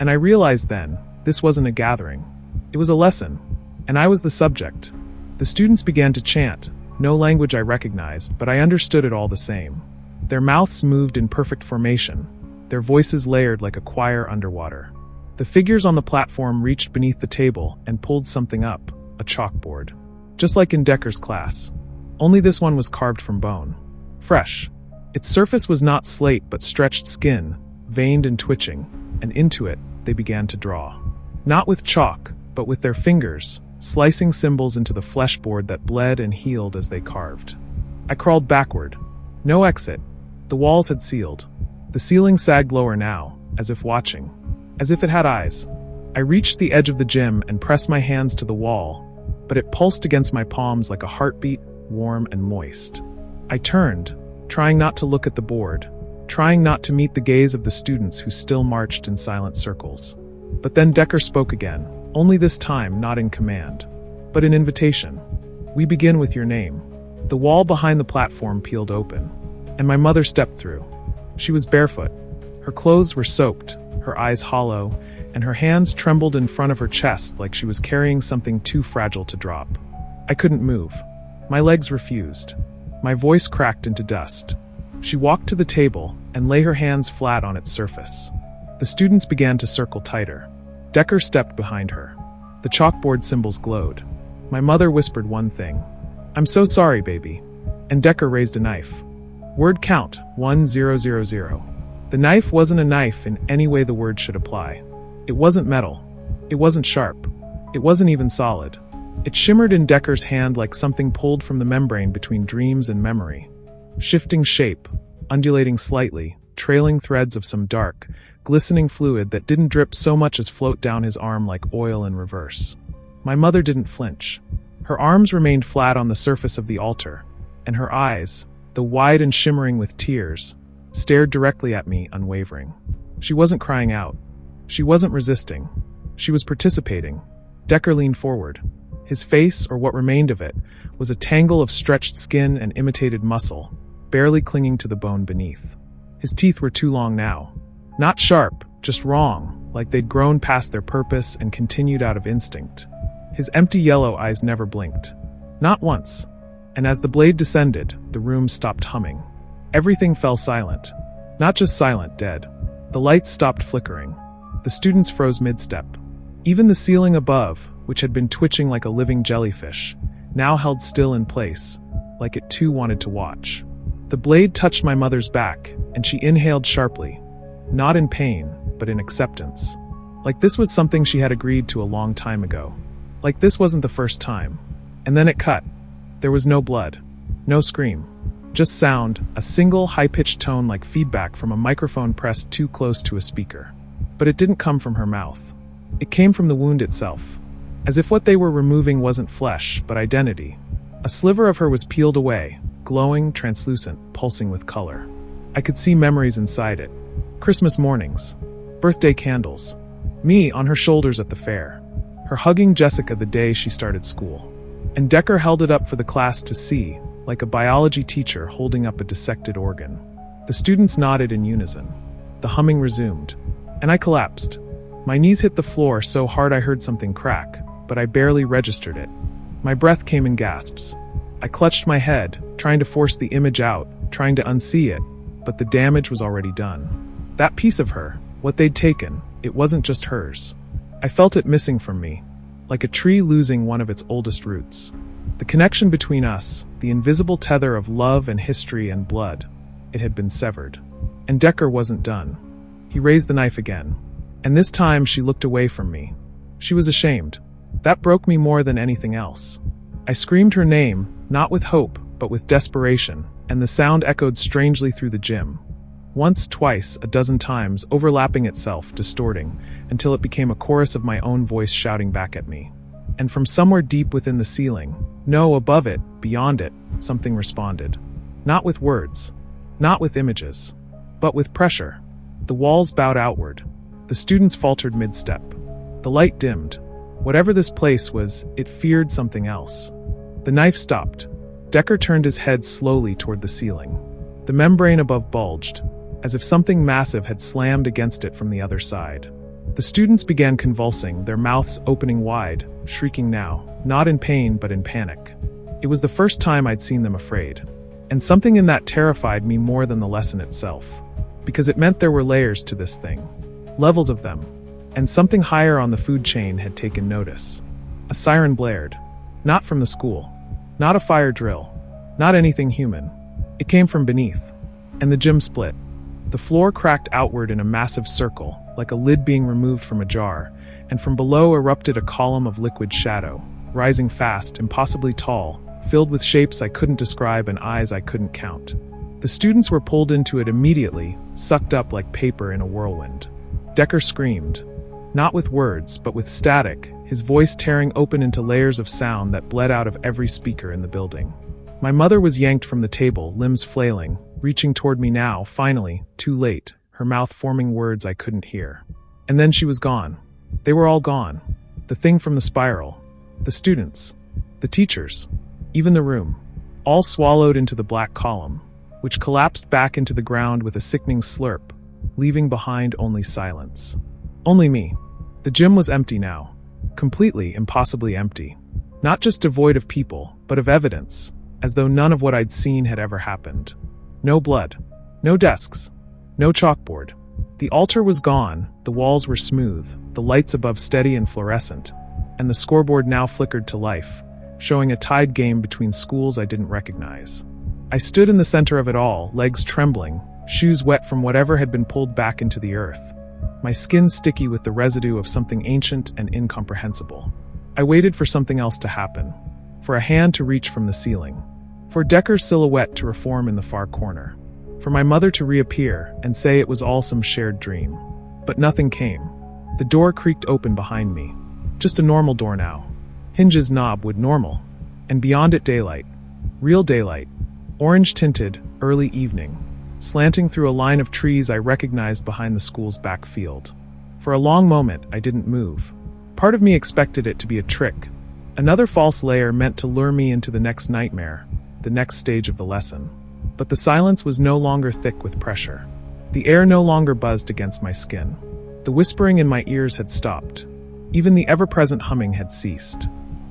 Speaker 2: And I realized then, this wasn't a gathering. It was a lesson. And I was the subject. The students began to chant, no language I recognized, but I understood it all the same. Their mouths moved in perfect formation, their voices layered like a choir underwater. The figures on the platform reached beneath the table and pulled something up, a chalkboard. Just like in Decker's class. Only this one was carved from bone. fresh. Its surface was not slate but stretched skin, veined and twitching, and into it they began to draw. Not with chalk, but with their fingers, slicing symbols into the fleshboard that bled and healed as they carved. I crawled backward. No exit. The walls had sealed. The ceiling sagged lower now, as if watching. As if it had eyes. I reached the edge of the gym and pressed my hands to the wall, but it pulsed against my palms like a heartbeat, warm and moist. I turned, trying not to look at the board, trying not to meet the gaze of the students who still marched in silent circles. But then Decker spoke again, only this time not in command, but in invitation. "We begin with your name." The wall behind the platform peeled open, and my mother stepped through. She was barefoot. Her clothes were soaked, her eyes hollow, and her hands trembled in front of her chest like she was carrying something too fragile to drop. I couldn't move. My legs refused. My voice cracked into dust. She walked to the table and lay her hands flat on its surface. The students began to circle tighter. Decker stepped behind her. The chalkboard symbols glowed. My mother whispered one thing. "I'm so sorry, baby." And Decker raised a knife. Word count, 1000. The knife wasn't a knife in any way the word should apply. It wasn't metal. It wasn't sharp. It wasn't even solid. It shimmered in Decker's hand like something pulled from the membrane between dreams and memory. Shifting shape, undulating slightly, trailing threads of some dark, glistening fluid that didn't drip so much as float down his arm like oil in reverse. My mother didn't flinch. Her arms remained flat on the surface of the altar, and her eyes, though wide and shimmering with tears, stared directly at me, unwavering. She wasn't crying out. She wasn't resisting. She was participating. Decker leaned forward. His face, or what remained of it, was a tangle of stretched skin and imitated muscle, barely clinging to the bone beneath. His teeth were too long now. Not sharp, just wrong, like they'd grown past their purpose and continued out of instinct. His empty yellow eyes never blinked. Not once. And as the blade descended, the room stopped humming. Everything fell silent. Not just silent, dead. The lights stopped flickering. The students froze mid-step. Even the ceiling above, which had been twitching like a living jellyfish, now held still in place, like it too wanted to watch. The blade touched my mother's back, and she inhaled sharply. Not in pain, but in acceptance. Like this was something she had agreed to a long time ago. Like this wasn't the first time. And then it cut. There was no blood. No scream. Just sound, a single high-pitched tone like feedback from a microphone pressed too close to a speaker. But it didn't come from her mouth. It came from the wound itself. As if what they were removing wasn't flesh, but identity. A sliver of her was peeled away, glowing, translucent, pulsing with color. I could see memories inside it. Christmas mornings. Birthday candles. Me on her shoulders at the fair. Her hugging Jessica the day she started school. And Decker held it up for the class to see, like a biology teacher holding up a dissected organ. The students nodded in unison. The humming resumed. And I collapsed. My knees hit the floor so hard I heard something crack, but I barely registered it. My breath came in gasps. I clutched my head, trying to force the image out, trying to unsee it, but the damage was already done. That piece of her, what they'd taken, it wasn't just hers. I felt it missing from me, like a tree losing one of its oldest roots. The connection between us, the invisible tether of love and history and blood, it had been severed. And Decker wasn't done. He raised the knife again. And this time she looked away from me. She was ashamed. That broke me more than anything else. I screamed her name, not with hope, but with desperation, and the sound echoed strangely through the gym. Once, twice, a dozen times, overlapping itself, distorting, until it became a chorus of my own voice shouting back at me. And from somewhere deep within the ceiling, no, above it, beyond it, something responded. Not with words, not with images, but with pressure. The walls bowed outward. The students faltered mid-step. The light dimmed. Whatever this place was, it feared something else. The knife stopped. Decker turned his head slowly toward the ceiling. The membrane above bulged, as if something massive had slammed against it from the other side. The students began convulsing, their mouths opening wide, shrieking now, not in pain but in panic. It was the first time I'd seen them afraid. And something in that terrified me more than the lesson itself. Because it meant there were layers to this thing. Levels of them. And something higher on the food chain had taken notice. A siren blared. Not from the school. Not a fire drill. Not anything human. It came from beneath, and the gym split. The floor cracked outward in a massive circle, like a lid being removed from a jar, and from below erupted a column of liquid shadow, rising fast, impossibly tall, filled with shapes I couldn't describe and eyes I couldn't count. The students were pulled into it immediately, sucked up like paper in a whirlwind. Decker screamed, not with words, but with static, his voice tearing open into layers of sound that bled out of every speaker in the building. My mother was yanked from the table, limbs flailing, reaching toward me now, finally, too late, her mouth forming words I couldn't hear. And then she was gone. They were all gone. The thing from the spiral. The students. The teachers. Even the room. All swallowed into the black column, which collapsed back into the ground with a sickening slurp, leaving behind only silence. Only me. The gym was empty now. Completely, impossibly empty. Not just devoid of people, but of evidence, as though none of what I'd seen had ever happened. No blood. No desks. No chalkboard. The altar was gone, the walls were smooth, the lights above steady and fluorescent, and the scoreboard now flickered to life, showing a tied game between schools I didn't recognize. I stood in the center of it all, legs trembling, shoes wet from whatever had been pulled back into the earth, my skin sticky with the residue of something ancient and incomprehensible. I waited for something else to happen, for a hand to reach from the ceiling, for Decker's silhouette to reform in the far corner, for my mother to reappear and say it was all some shared dream. But nothing came. The door creaked open behind me. Just a normal door now. Hinge's knob would normal. And beyond it daylight. Real daylight. Orange-tinted, early evening. Slanting through a line of trees I recognized behind the school's back field. For a long moment, I didn't move. Part of me expected it to be a trick. Another false layer meant to lure me into the next nightmare, the next stage of the lesson. But the silence was no longer thick with pressure. The air no longer buzzed against my skin. The whispering in my ears had stopped. Even the ever-present humming had ceased.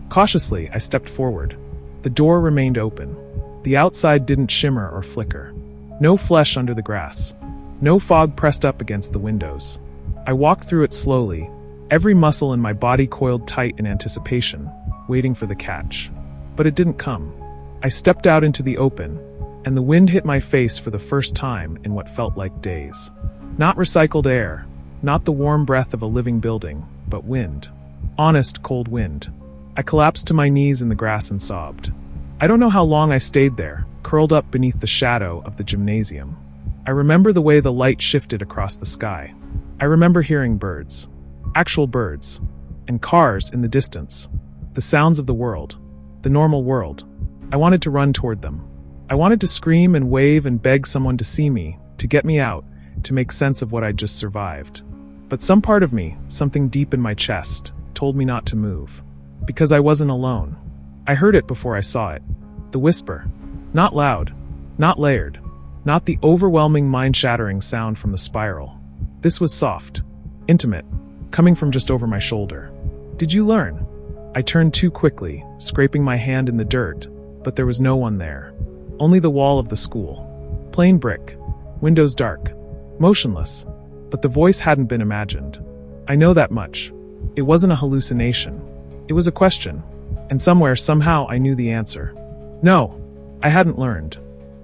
Speaker 2: Cautiously, I stepped forward. The door remained open. The outside didn't shimmer or flicker. No flesh under the grass. No fog pressed up against the windows. I walked through it slowly, every muscle in my body coiled tight in anticipation, waiting for the catch. But it didn't come. I stepped out into the open, and the wind hit my face for the first time in what felt like days. Not recycled air, not the warm breath of a living building, but wind. Honest, cold wind. I collapsed to my knees in the grass and sobbed. I don't know how long I stayed there, curled up beneath the shadow of the gymnasium. I remember the way the light shifted across the sky. I remember hearing birds. Actual birds. And cars in the distance. The sounds of the world. The normal world. I wanted to run toward them. I wanted to scream and wave and beg someone to see me, to get me out, to make sense of what I'd just survived. But some part of me, something deep in my chest, told me not to move. Because I wasn't alone. I heard it before I saw it. The whisper. Not loud. Not layered. Not the overwhelming mind-shattering sound from the spiral. This was soft. Intimate. Coming from just over my shoulder. Did you learn? I turned too quickly, scraping my hand in the dirt, but there was no one there. Only the wall of the school. Plain brick. Windows dark. Motionless. But the voice hadn't been imagined. I know that much. It wasn't a hallucination. It was a question. And somewhere, somehow, I knew the answer. No, I hadn't learned.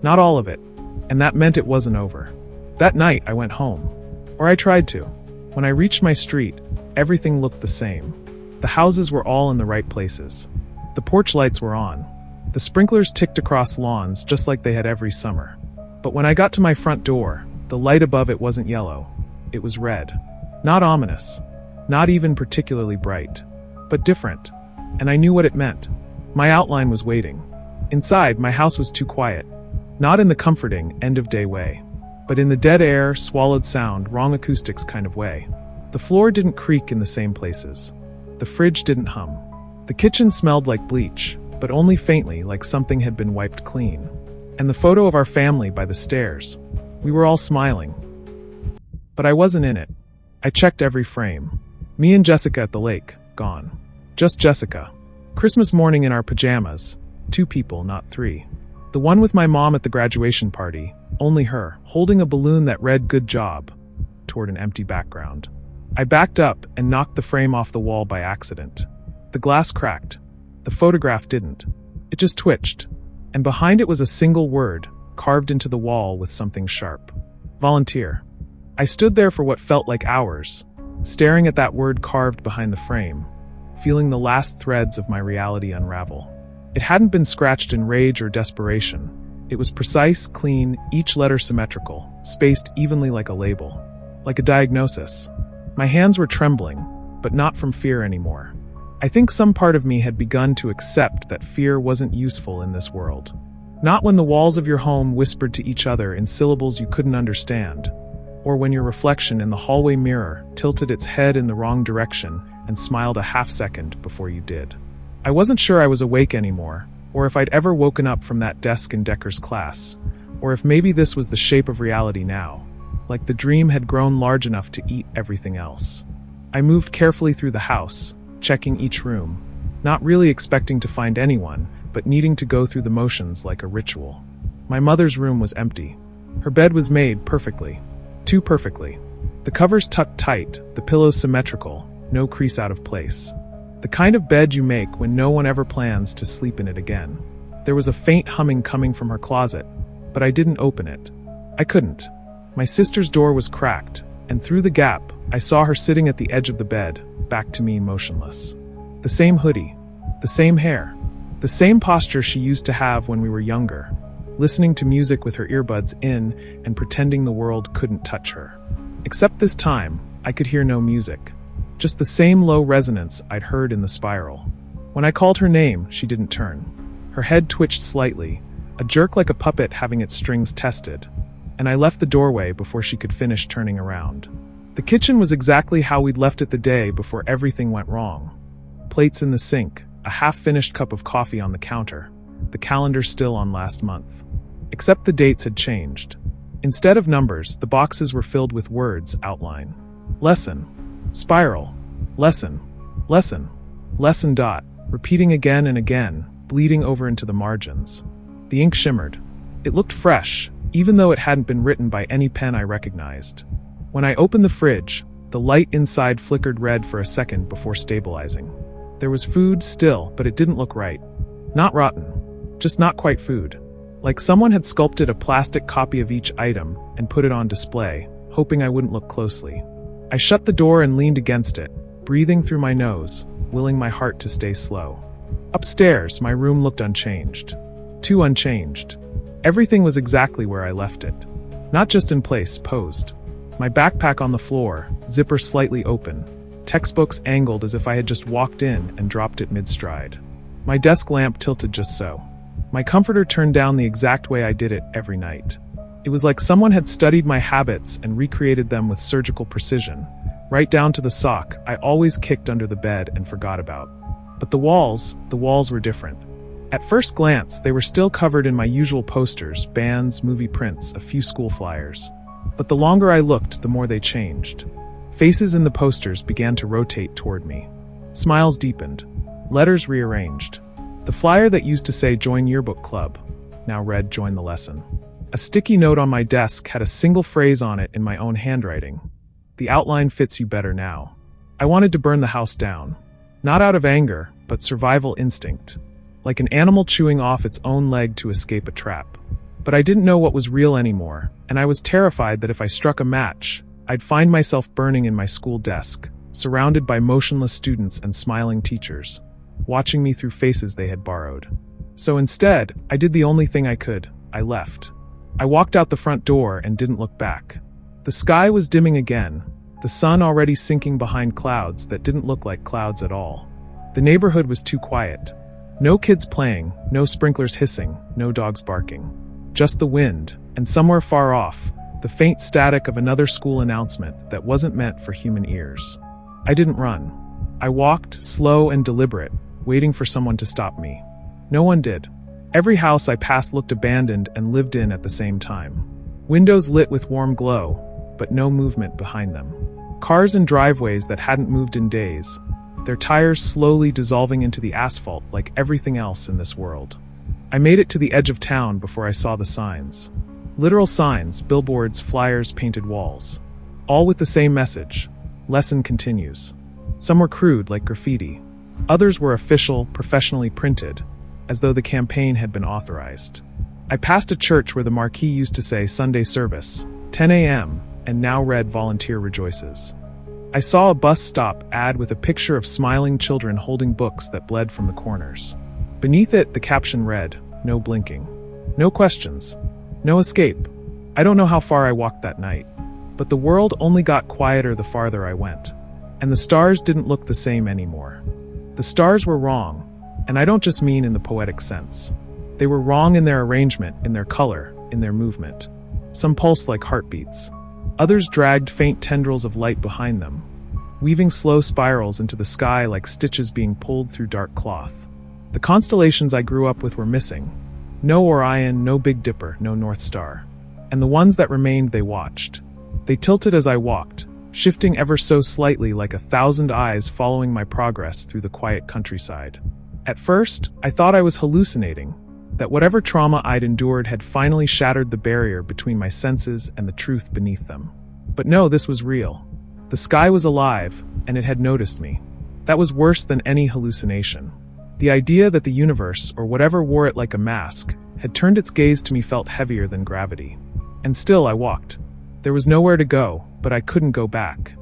Speaker 2: Not all of it. And that meant it wasn't over. That night, I went home. Or I tried to. When I reached my street, everything looked the same. The houses were all in the right places. The porch lights were on. The sprinklers ticked across lawns just like they had every summer. But when I got to my front door, the light above it wasn't yellow. It was red. Not ominous. Not even particularly bright. But different. And I knew what it meant. My outline was waiting. Inside, my house was too quiet. Not in the comforting, end-of-day way. But in the dead air, swallowed sound, wrong acoustics kind of way. The floor didn't creak in the same places. The fridge didn't hum. The kitchen smelled like bleach, but only faintly, like something had been wiped clean. And the photo of our family by the stairs. We were all smiling. But I wasn't in it. I checked every frame. Me and Jessica at the lake, gone. Just Jessica. Christmas morning in our pajamas. 2 people, not 3. The one with my mom at the graduation party, only her, holding a balloon that read "Good job," toward an empty background. I backed up and knocked the frame off the wall by accident. The glass cracked. The photograph didn't. It just twitched. And behind it was a single word, carved into the wall with something sharp. Volunteer. I stood there for what felt like hours, staring at that word carved behind the frame, feeling the last threads of my reality unravel. It hadn't been scratched in rage or desperation. It was precise, clean, each letter symmetrical, spaced evenly like a label, like a diagnosis. My hands were trembling, but not from fear anymore. I think some part of me had begun to accept that fear wasn't useful in this world. Not when the walls of your home whispered to each other in syllables you couldn't understand, or when your reflection in the hallway mirror tilted its head in the wrong direction and smiled a half second before you did. I wasn't sure I was awake anymore, or if I'd ever woken up from that desk in Decker's class, or if maybe this was the shape of reality now, like the dream had grown large enough to eat everything else. I moved carefully through the house, checking each room, not really expecting to find anyone, but needing to go through the motions like a ritual. My mother's room was empty. Her bed was made perfectly. Too perfectly. The covers tucked tight, the pillows symmetrical, no crease out of place. The kind of bed you make when no one ever plans to sleep in it again. There was a faint humming coming from her closet, but I didn't open it. I couldn't. My sister's door was cracked, and through the gap, I saw her sitting at the edge of the bed, back to me motionless. The same hoodie, the same hair, the same posture she used to have when we were younger, listening to music with her earbuds in and pretending the world couldn't touch her. Except this time, I could hear no music. Just the same low resonance I'd heard in the spiral. When I called her name, she didn't turn. Her head twitched slightly, a jerk like a puppet having its strings tested, and I left the doorway before she could finish turning around. The kitchen was exactly how we'd left it the day before everything went wrong. Plates in the sink, a half-finished cup of coffee on the counter, the calendar still on last month. Except the dates had changed. Instead of numbers, the boxes were filled with words outline. Lesson. Spiral. Lesson. Lesson. Lesson dot. Repeating again and again, bleeding over into the margins. The ink shimmered. It looked fresh, even though it hadn't been written by any pen I recognized. When I opened the fridge, the light inside flickered red for a second before stabilizing. There was food still, but it didn't look right. Not rotten. Just not quite food. Like someone had sculpted a plastic copy of each item and put it on display, hoping I wouldn't look closely. I shut the door and leaned against it, breathing through my nose, willing my heart to stay slow. Upstairs, my room looked unchanged. Too unchanged. Everything was exactly where I left it. Not just in place, posed. My backpack on the floor, zipper slightly open, textbooks angled as if I had just walked in and dropped it mid-stride. My desk lamp tilted just so. My comforter turned down the exact way I did it every night. It was like someone had studied my habits and recreated them with surgical precision, right down to the sock I always kicked under the bed and forgot about. But the walls were different. At first glance, they were still covered in my usual posters, bands, movie prints, a few school flyers. But the longer I looked, the more they changed. Faces in the posters began to rotate toward me. Smiles deepened. Letters rearranged. The flyer that used to say "Join Yearbook Club" now read "Join the Lesson." A sticky note on my desk had a single phrase on it in my own handwriting. The outline fits you better now. I wanted to burn the house down. Not out of anger, but survival instinct. Like an animal chewing off its own leg to escape a trap. But I didn't know what was real anymore, and I was terrified that if I struck a match, I'd find myself burning in my school desk, surrounded by motionless students and smiling teachers, watching me through faces they had borrowed. So instead, I did the only thing I could. I left. I walked out the front door and didn't look back. The sky was dimming again, the sun already sinking behind clouds that didn't look like clouds at all. The neighborhood was too quiet. No kids playing, no sprinklers hissing, no dogs barking. Just the wind, and somewhere far off, the faint static of another school announcement that wasn't meant for human ears. I didn't run. I walked, slow and deliberate, waiting for someone to stop me. No one did. Every house I passed looked abandoned and lived in at the same time. Windows lit with warm glow, but no movement behind them. Cars in driveways that hadn't moved in days, their tires slowly dissolving into the asphalt like everything else in this world. I made it to the edge of town before I saw the signs. Literal signs, billboards, flyers, painted walls. All with the same message. Lesson continues. Some were crude, like graffiti. Others were official, professionally printed, as though the campaign had been authorized. I passed a church where the marquee used to say Sunday service, 10 a.m., and now read volunteer rejoices. I saw a bus stop ad with a picture of smiling children holding books that bled from the corners. Beneath it, the caption read, "No blinking. No questions. No escape." I don't know how far I walked that night, but the world only got quieter the farther I went. And the stars didn't look the same anymore. The stars were wrong, and I don't just mean in the poetic sense. They were wrong in their arrangement, in their color, in their movement. Some pulsed like heartbeats. Others dragged faint tendrils of light behind them, weaving slow spirals into the sky like stitches being pulled through dark cloth. The constellations I grew up with were missing. No Orion, no Big Dipper, no North Star. And the ones that remained they watched. They tilted as I walked, shifting ever so slightly like 1,000 eyes following my progress through the quiet countryside. At first, I thought I was hallucinating, that whatever trauma I'd endured had finally shattered the barrier between my senses and the truth beneath them. But no, this was real. The sky was alive, and it had noticed me. That was worse than any hallucination. The idea that the universe, or whatever wore it like a mask, had turned its gaze to me felt heavier than gravity. And still I walked. There was nowhere to go, but I couldn't go back.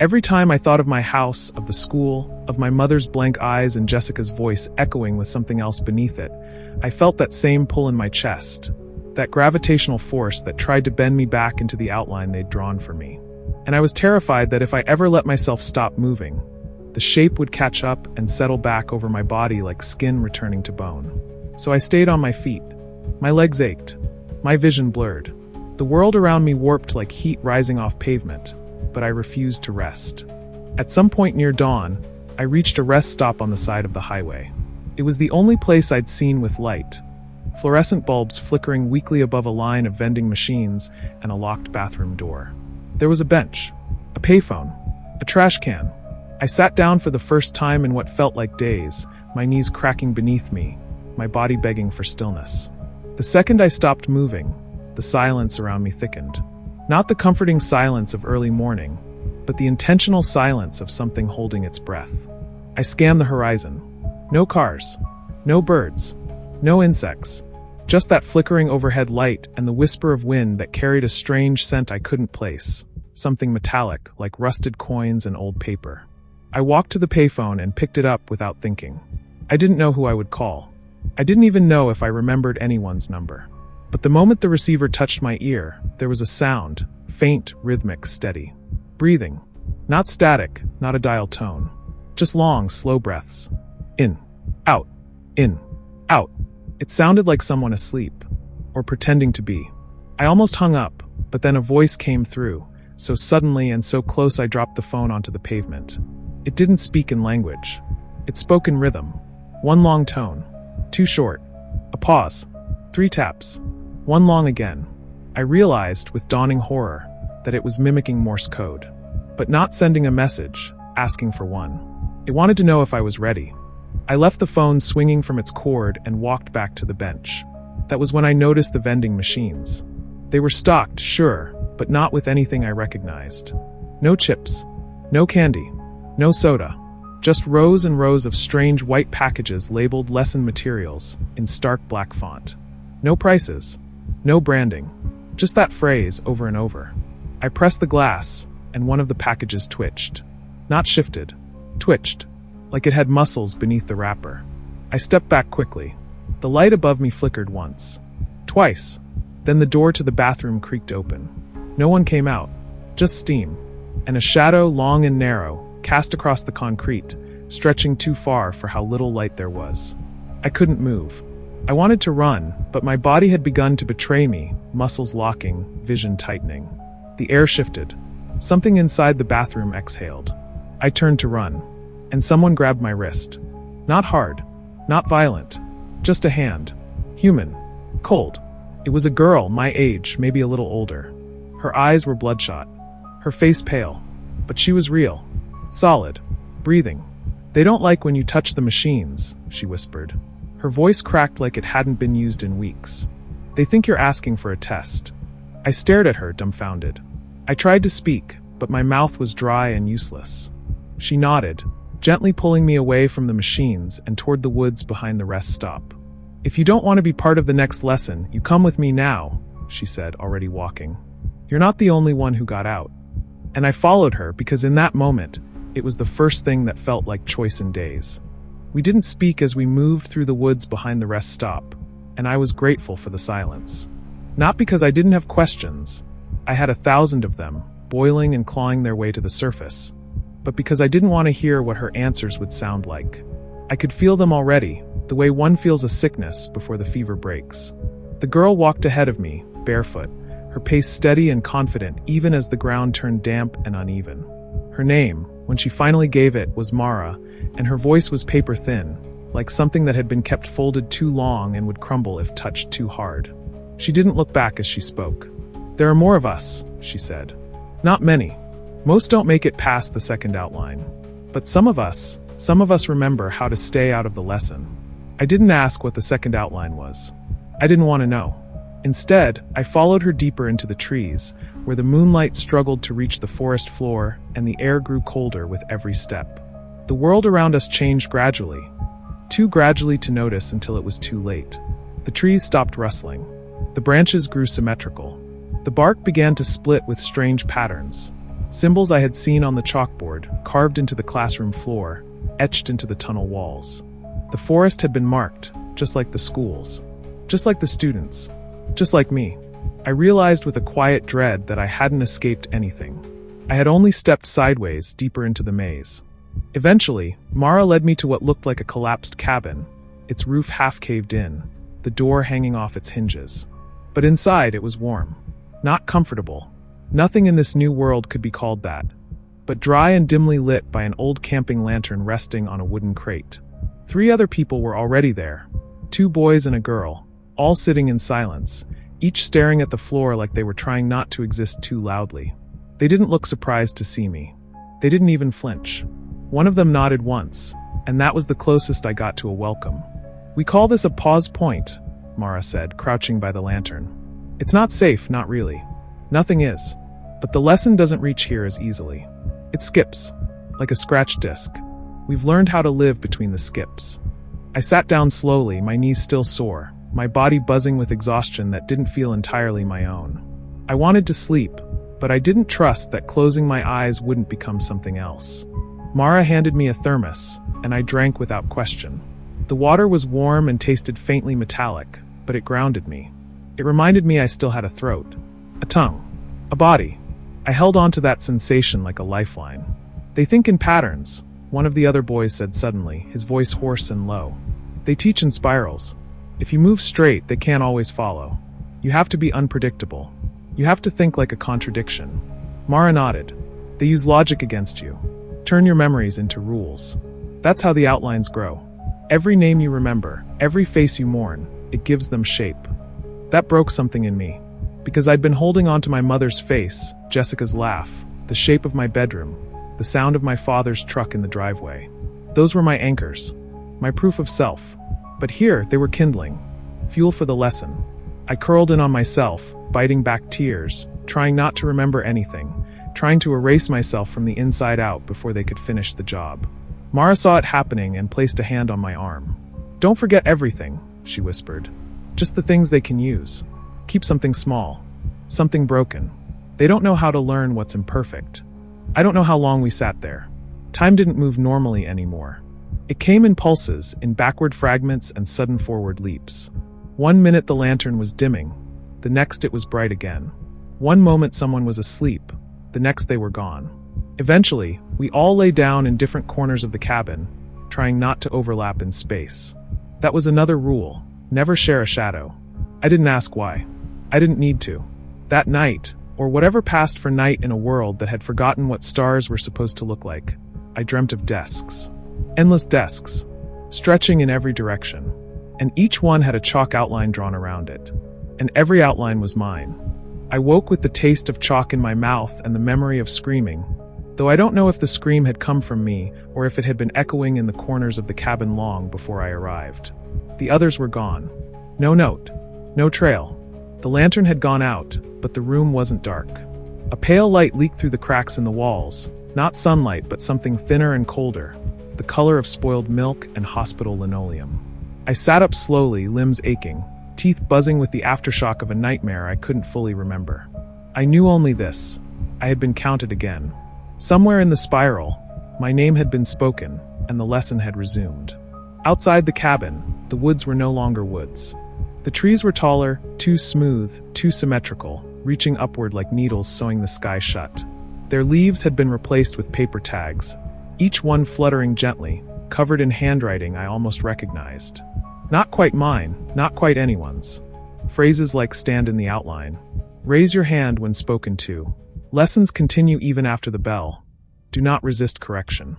Speaker 2: Every time I thought of my house, of the school, of my mother's blank eyes and Jessica's voice echoing with something else beneath it, I felt that same pull in my chest, that gravitational force that tried to bend me back into the outline they'd drawn for me. And I was terrified that if I ever let myself stop moving, the shape would catch up and settle back over my body like skin returning to bone. So I stayed on my feet. My legs ached. My vision blurred. The world around me warped like heat rising off pavement, but I refused to rest. At some point near dawn, I reached a rest stop on the side of the highway. It was the only place I'd seen with light, fluorescent bulbs flickering weakly above a line of vending machines and a locked bathroom door. There was a bench, a payphone, a trash can. I sat down for the first time in what felt like days, my knees cracking beneath me, my body begging for stillness. The second I stopped moving, the silence around me thickened. Not the comforting silence of early morning, but the intentional silence of something holding its breath. I scanned the horizon. No cars, no birds, no insects, just that flickering overhead light and the whisper of wind that carried a strange scent I couldn't place, something metallic like rusted coins and old paper. I walked to the payphone and picked it up without thinking. I didn't know who I would call. I didn't even know if I remembered anyone's number. But the moment the receiver touched my ear, there was a sound, faint, rhythmic, steady. Breathing. Not static, not a dial tone. Just long, slow breaths. In, out, in, out. It sounded like someone asleep, or pretending to be. I almost hung up, but then a voice came through, so suddenly and so close I dropped the phone onto the pavement. It didn't speak in language. It spoke in rhythm. One long tone. Two short. A pause. 3 taps. One long again. I realized, with dawning horror, that it was mimicking Morse code, but not sending a message, asking for one. It wanted to know if I was ready. I left the phone swinging from its cord and walked back to the bench. That was when I noticed the vending machines. They were stocked, sure, but not with anything I recognized. No chips. No candy. No soda. Just rows and rows of strange white packages labeled lesson materials in stark black font. No prices. No branding. Just that phrase over and over. I pressed the glass, and one of the packages twitched. Not shifted. Twitched. Like it had muscles beneath the wrapper. I stepped back quickly. The light above me flickered once. Twice. Then the door to the bathroom creaked open. No one came out. Just steam. And a shadow, long and narrow, cast across the concrete, stretching too far for how little light there was. I couldn't move. I wanted to run, but my body had begun to betray me, muscles locking, vision tightening. The air shifted. Something inside the bathroom exhaled. I turned to run, and someone grabbed my wrist. Not hard, not violent, just a hand. Human. Cold. It was a girl, my age, maybe a little older. Her eyes were bloodshot. Her face pale. But she was real. Solid. Breathing. "They don't like when you touch the machines," she whispered. Her voice cracked like it hadn't been used in weeks. "They think you're asking for a test." I stared at her, dumbfounded. I tried to speak, but my mouth was dry and useless. She nodded, gently pulling me away from the machines and toward the woods behind the rest stop. If you don't want to be part of the next lesson, you come with me now, she said, already walking. You're not the only one who got out. And I followed her because in that moment, it was the first thing that felt like choice in days. We didn't speak as we moved through the woods behind the rest stop, and I was grateful for the silence. Not because I didn't have questions. I had 1,000 of them, boiling and clawing their way to the surface. But because I didn't want to hear what her answers would sound like. I could feel them already, the way one feels a sickness before the fever breaks. The girl walked ahead of me, barefoot, her pace steady and confident even as the ground turned damp and uneven. Her name, when she finally gave it, was Mara, and her voice was paper-thin, like something that had been kept folded too long and would crumble if touched too hard. She didn't look back as she spoke. There are more of us, she said. Not many. Most don't make it past the second outline. But some of us remember how to stay out of the lesson. I didn't ask what the second outline was. I didn't want to know. Instead, I followed her deeper into the trees, where the moonlight struggled to reach the forest floor and the air grew colder with every step. The world around us changed gradually. Too gradually to notice until it was too late. The trees stopped rustling. The branches grew symmetrical. The bark began to split with strange patterns. Symbols I had seen on the chalkboard, carved into the classroom floor, etched into the tunnel walls. The forest had been marked, just like the schools. Just like the students. Just like me. I realized with a quiet dread that I hadn't escaped anything. I had only stepped sideways, deeper into the maze. Eventually, Mara led me to what looked like a collapsed cabin, its roof half caved in, the door hanging off its hinges. But inside it was warm. Not comfortable. Nothing in this new world could be called that, but dry and dimly lit by an old camping lantern resting on a wooden crate. 3 other people were already there, 2 boys and a girl, all sitting in silence, each staring at the floor like they were trying not to exist too loudly. They didn't look surprised to see me. They didn't even flinch. One of them nodded once, and that was the closest I got to a welcome. We call this a pause point, Mara said, crouching by the lantern. It's not safe, not really. Nothing is. But the lesson doesn't reach here as easily. It skips, like a scratch disc. We've learned how to live between the skips. I sat down slowly, my knees still sore, my body buzzing with exhaustion that didn't feel entirely my own. I wanted to sleep, but I didn't trust that closing my eyes wouldn't become something else. Mara handed me a thermos, and I drank without question. The water was warm and tasted faintly metallic, but it grounded me. It reminded me I still had a throat, a tongue, a body. I held on to that sensation like a lifeline. They think in patterns, one of the other boys said suddenly, his voice hoarse and low. They teach in spirals. If you move straight, they can't always follow. You have to be unpredictable. You have to think like a contradiction. Mara nodded. They use logic against you. Turn your memories into rules. That's how the outlines grow. Every name you remember, every face you mourn, it gives them shape. That broke something in me. Because I'd been holding on to my mother's face, Jessica's laugh, the shape of my bedroom, the sound of my father's truck in the driveway. Those were my anchors, my proof of self. But here, they were kindling, fuel for the lesson. I curled in on myself, biting back tears, trying not to remember anything, trying to erase myself from the inside out before they could finish the job. Mara saw it happening and placed a hand on my arm. Don't forget everything, she whispered. Just the things they can use. Keep something small, something broken. They don't know how to learn what's imperfect. I don't know how long we sat there. Time didn't move normally anymore. It came in pulses, in backward fragments and sudden forward leaps. 1 minute the lantern was dimming, the next it was bright again. 1 moment someone was asleep, the next they were gone. Eventually, we all lay down in different corners of the cabin, trying not to overlap in space. That was another rule, never share a shadow. I didn't ask why. I didn't need to. That night, or whatever passed for night in a world that had forgotten what stars were supposed to look like, I dreamt of desks. Endless desks, stretching in every direction. And each one had a chalk outline drawn around it. And every outline was mine. I woke with the taste of chalk in my mouth and the memory of screaming, though I don't know if the scream had come from me or if it had been echoing in the corners of the cabin long before I arrived. The others were gone. No note. No trail. The lantern had gone out, but the room wasn't dark. A pale light leaked through the cracks in the walls, not sunlight but something thinner and colder, the color of spoiled milk and hospital linoleum. I sat up slowly, limbs aching, teeth buzzing with the aftershock of a nightmare I couldn't fully remember. I knew only this. I had been counted again. Somewhere in the spiral, my name had been spoken, and the lesson had resumed. Outside the cabin, the woods were no longer woods. The trees were taller, too smooth, too symmetrical, reaching upward like needles sewing the sky shut. Their leaves had been replaced with paper tags, each one fluttering gently, covered in handwriting I almost recognized. Not quite mine, not quite anyone's. Phrases like stand in the outline. Raise your hand when spoken to. Lessons continue even after the bell. Do not resist correction.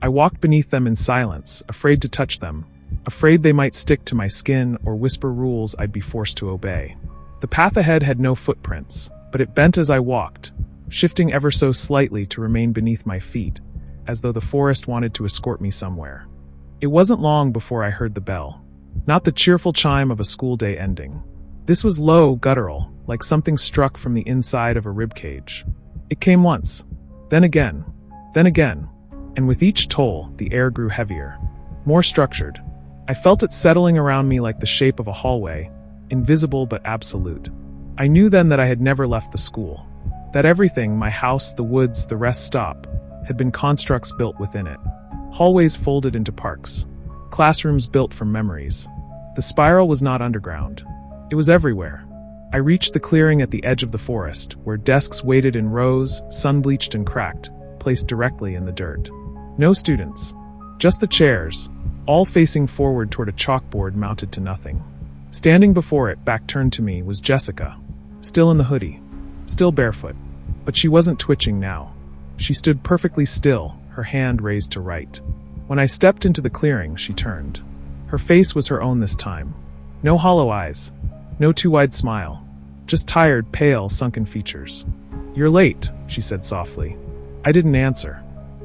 Speaker 2: I walked beneath them in silence, afraid to touch them, afraid they might stick to my skin or whisper rules I'd be forced to obey. The path ahead had no footprints, but it bent as I walked, shifting ever so slightly to remain beneath my feet, as though the forest wanted to escort me somewhere. It wasn't long before I heard the bell. Not the cheerful chime of a school day ending. This was low, guttural, like something struck from the inside of a ribcage. It came once, then again, and with each toll, the air grew heavier, more structured. I felt it settling around me like the shape of a hallway, invisible but absolute. I knew then that I had never left the school, that everything, my house, the woods, the rest stop, had been constructs built within it. Hallways folded into parks, classrooms built from memories. The spiral was not underground. It was everywhere. I reached the clearing at the edge of the forest, where desks waited in rows, sun-bleached and cracked, placed directly in the dirt. No students, just the chairs, all facing forward toward a chalkboard mounted to nothing. Standing before it, back turned to me, was Jessica, still in the hoodie, still barefoot, but she wasn't twitching now. She stood perfectly still, her hand raised to write. When I stepped into the clearing, she turned. Her face was her own this time. No hollow eyes, no too wide smile, just tired, pale, sunken features. "You're late," she said softly. I didn't answer.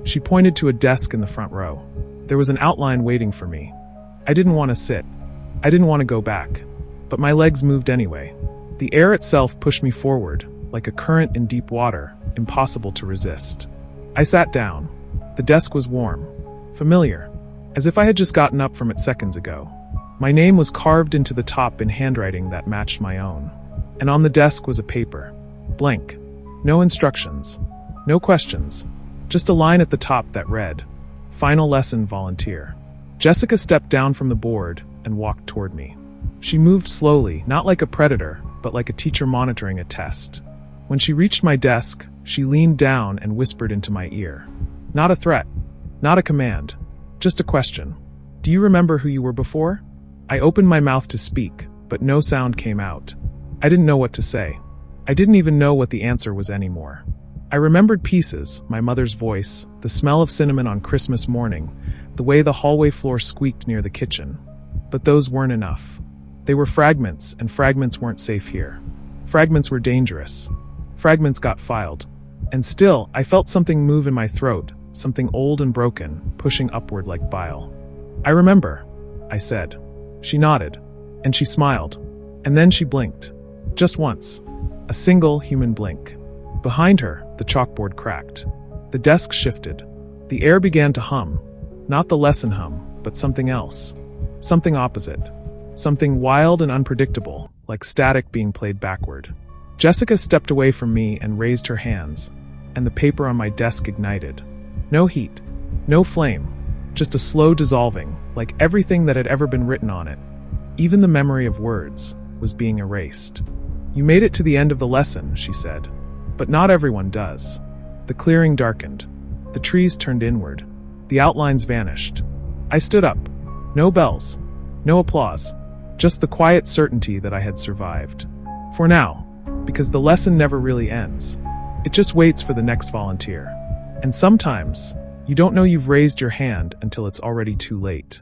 Speaker 2: She pointed to a desk in the front row. There was an outline waiting for me. I didn't want to sit. I didn't want to go back. But my legs moved anyway. The air itself pushed me forward, like a current in deep water, impossible to resist. I sat down. The desk was warm, familiar, as if I had just gotten up from it seconds ago. My name was carved into the top in handwriting that matched my own. And on the desk was a paper, blank. No instructions, no questions, just a line at the top that read, "Final lesson, volunteer." Jessica stepped down from the board and walked toward me. She moved slowly, not like a predator, but like a teacher monitoring a test. When she reached my desk, she leaned down and whispered into my ear. Not a threat, not a command, just a question. "Do you remember who you were before?" I opened my mouth to speak, but no sound came out. I didn't know what to say. I didn't even know what the answer was anymore. I remembered pieces, my mother's voice, the smell of cinnamon on Christmas morning, the way the hallway floor squeaked near the kitchen. But those weren't enough. They were fragments, and fragments weren't safe here. Fragments were dangerous. Fragments got filed. And still, I felt something move in my throat, something old and broken, pushing upward like bile. "I remember," I said. She nodded, and she smiled, and then she blinked. Just once. A single human blink. Behind her, the chalkboard cracked. The desk shifted. The air began to hum. Not the lesson hum, but something else. Something opposite. Something wild and unpredictable, like static being played backward. Jessica stepped away from me and raised her hands, and the paper on my desk ignited. No heat, no flame, just a slow dissolving, like everything that had ever been written on it. Even the memory of words was being erased. "You made it to the end of the lesson," she said. "But not everyone does." The clearing darkened. The trees turned inward. The outlines vanished. I stood up. No bells. No applause. Just the quiet certainty that I had survived. For now, because the lesson never really ends. It just waits for the next volunteer. And sometimes, you don't know you've raised your hand until it's already too late.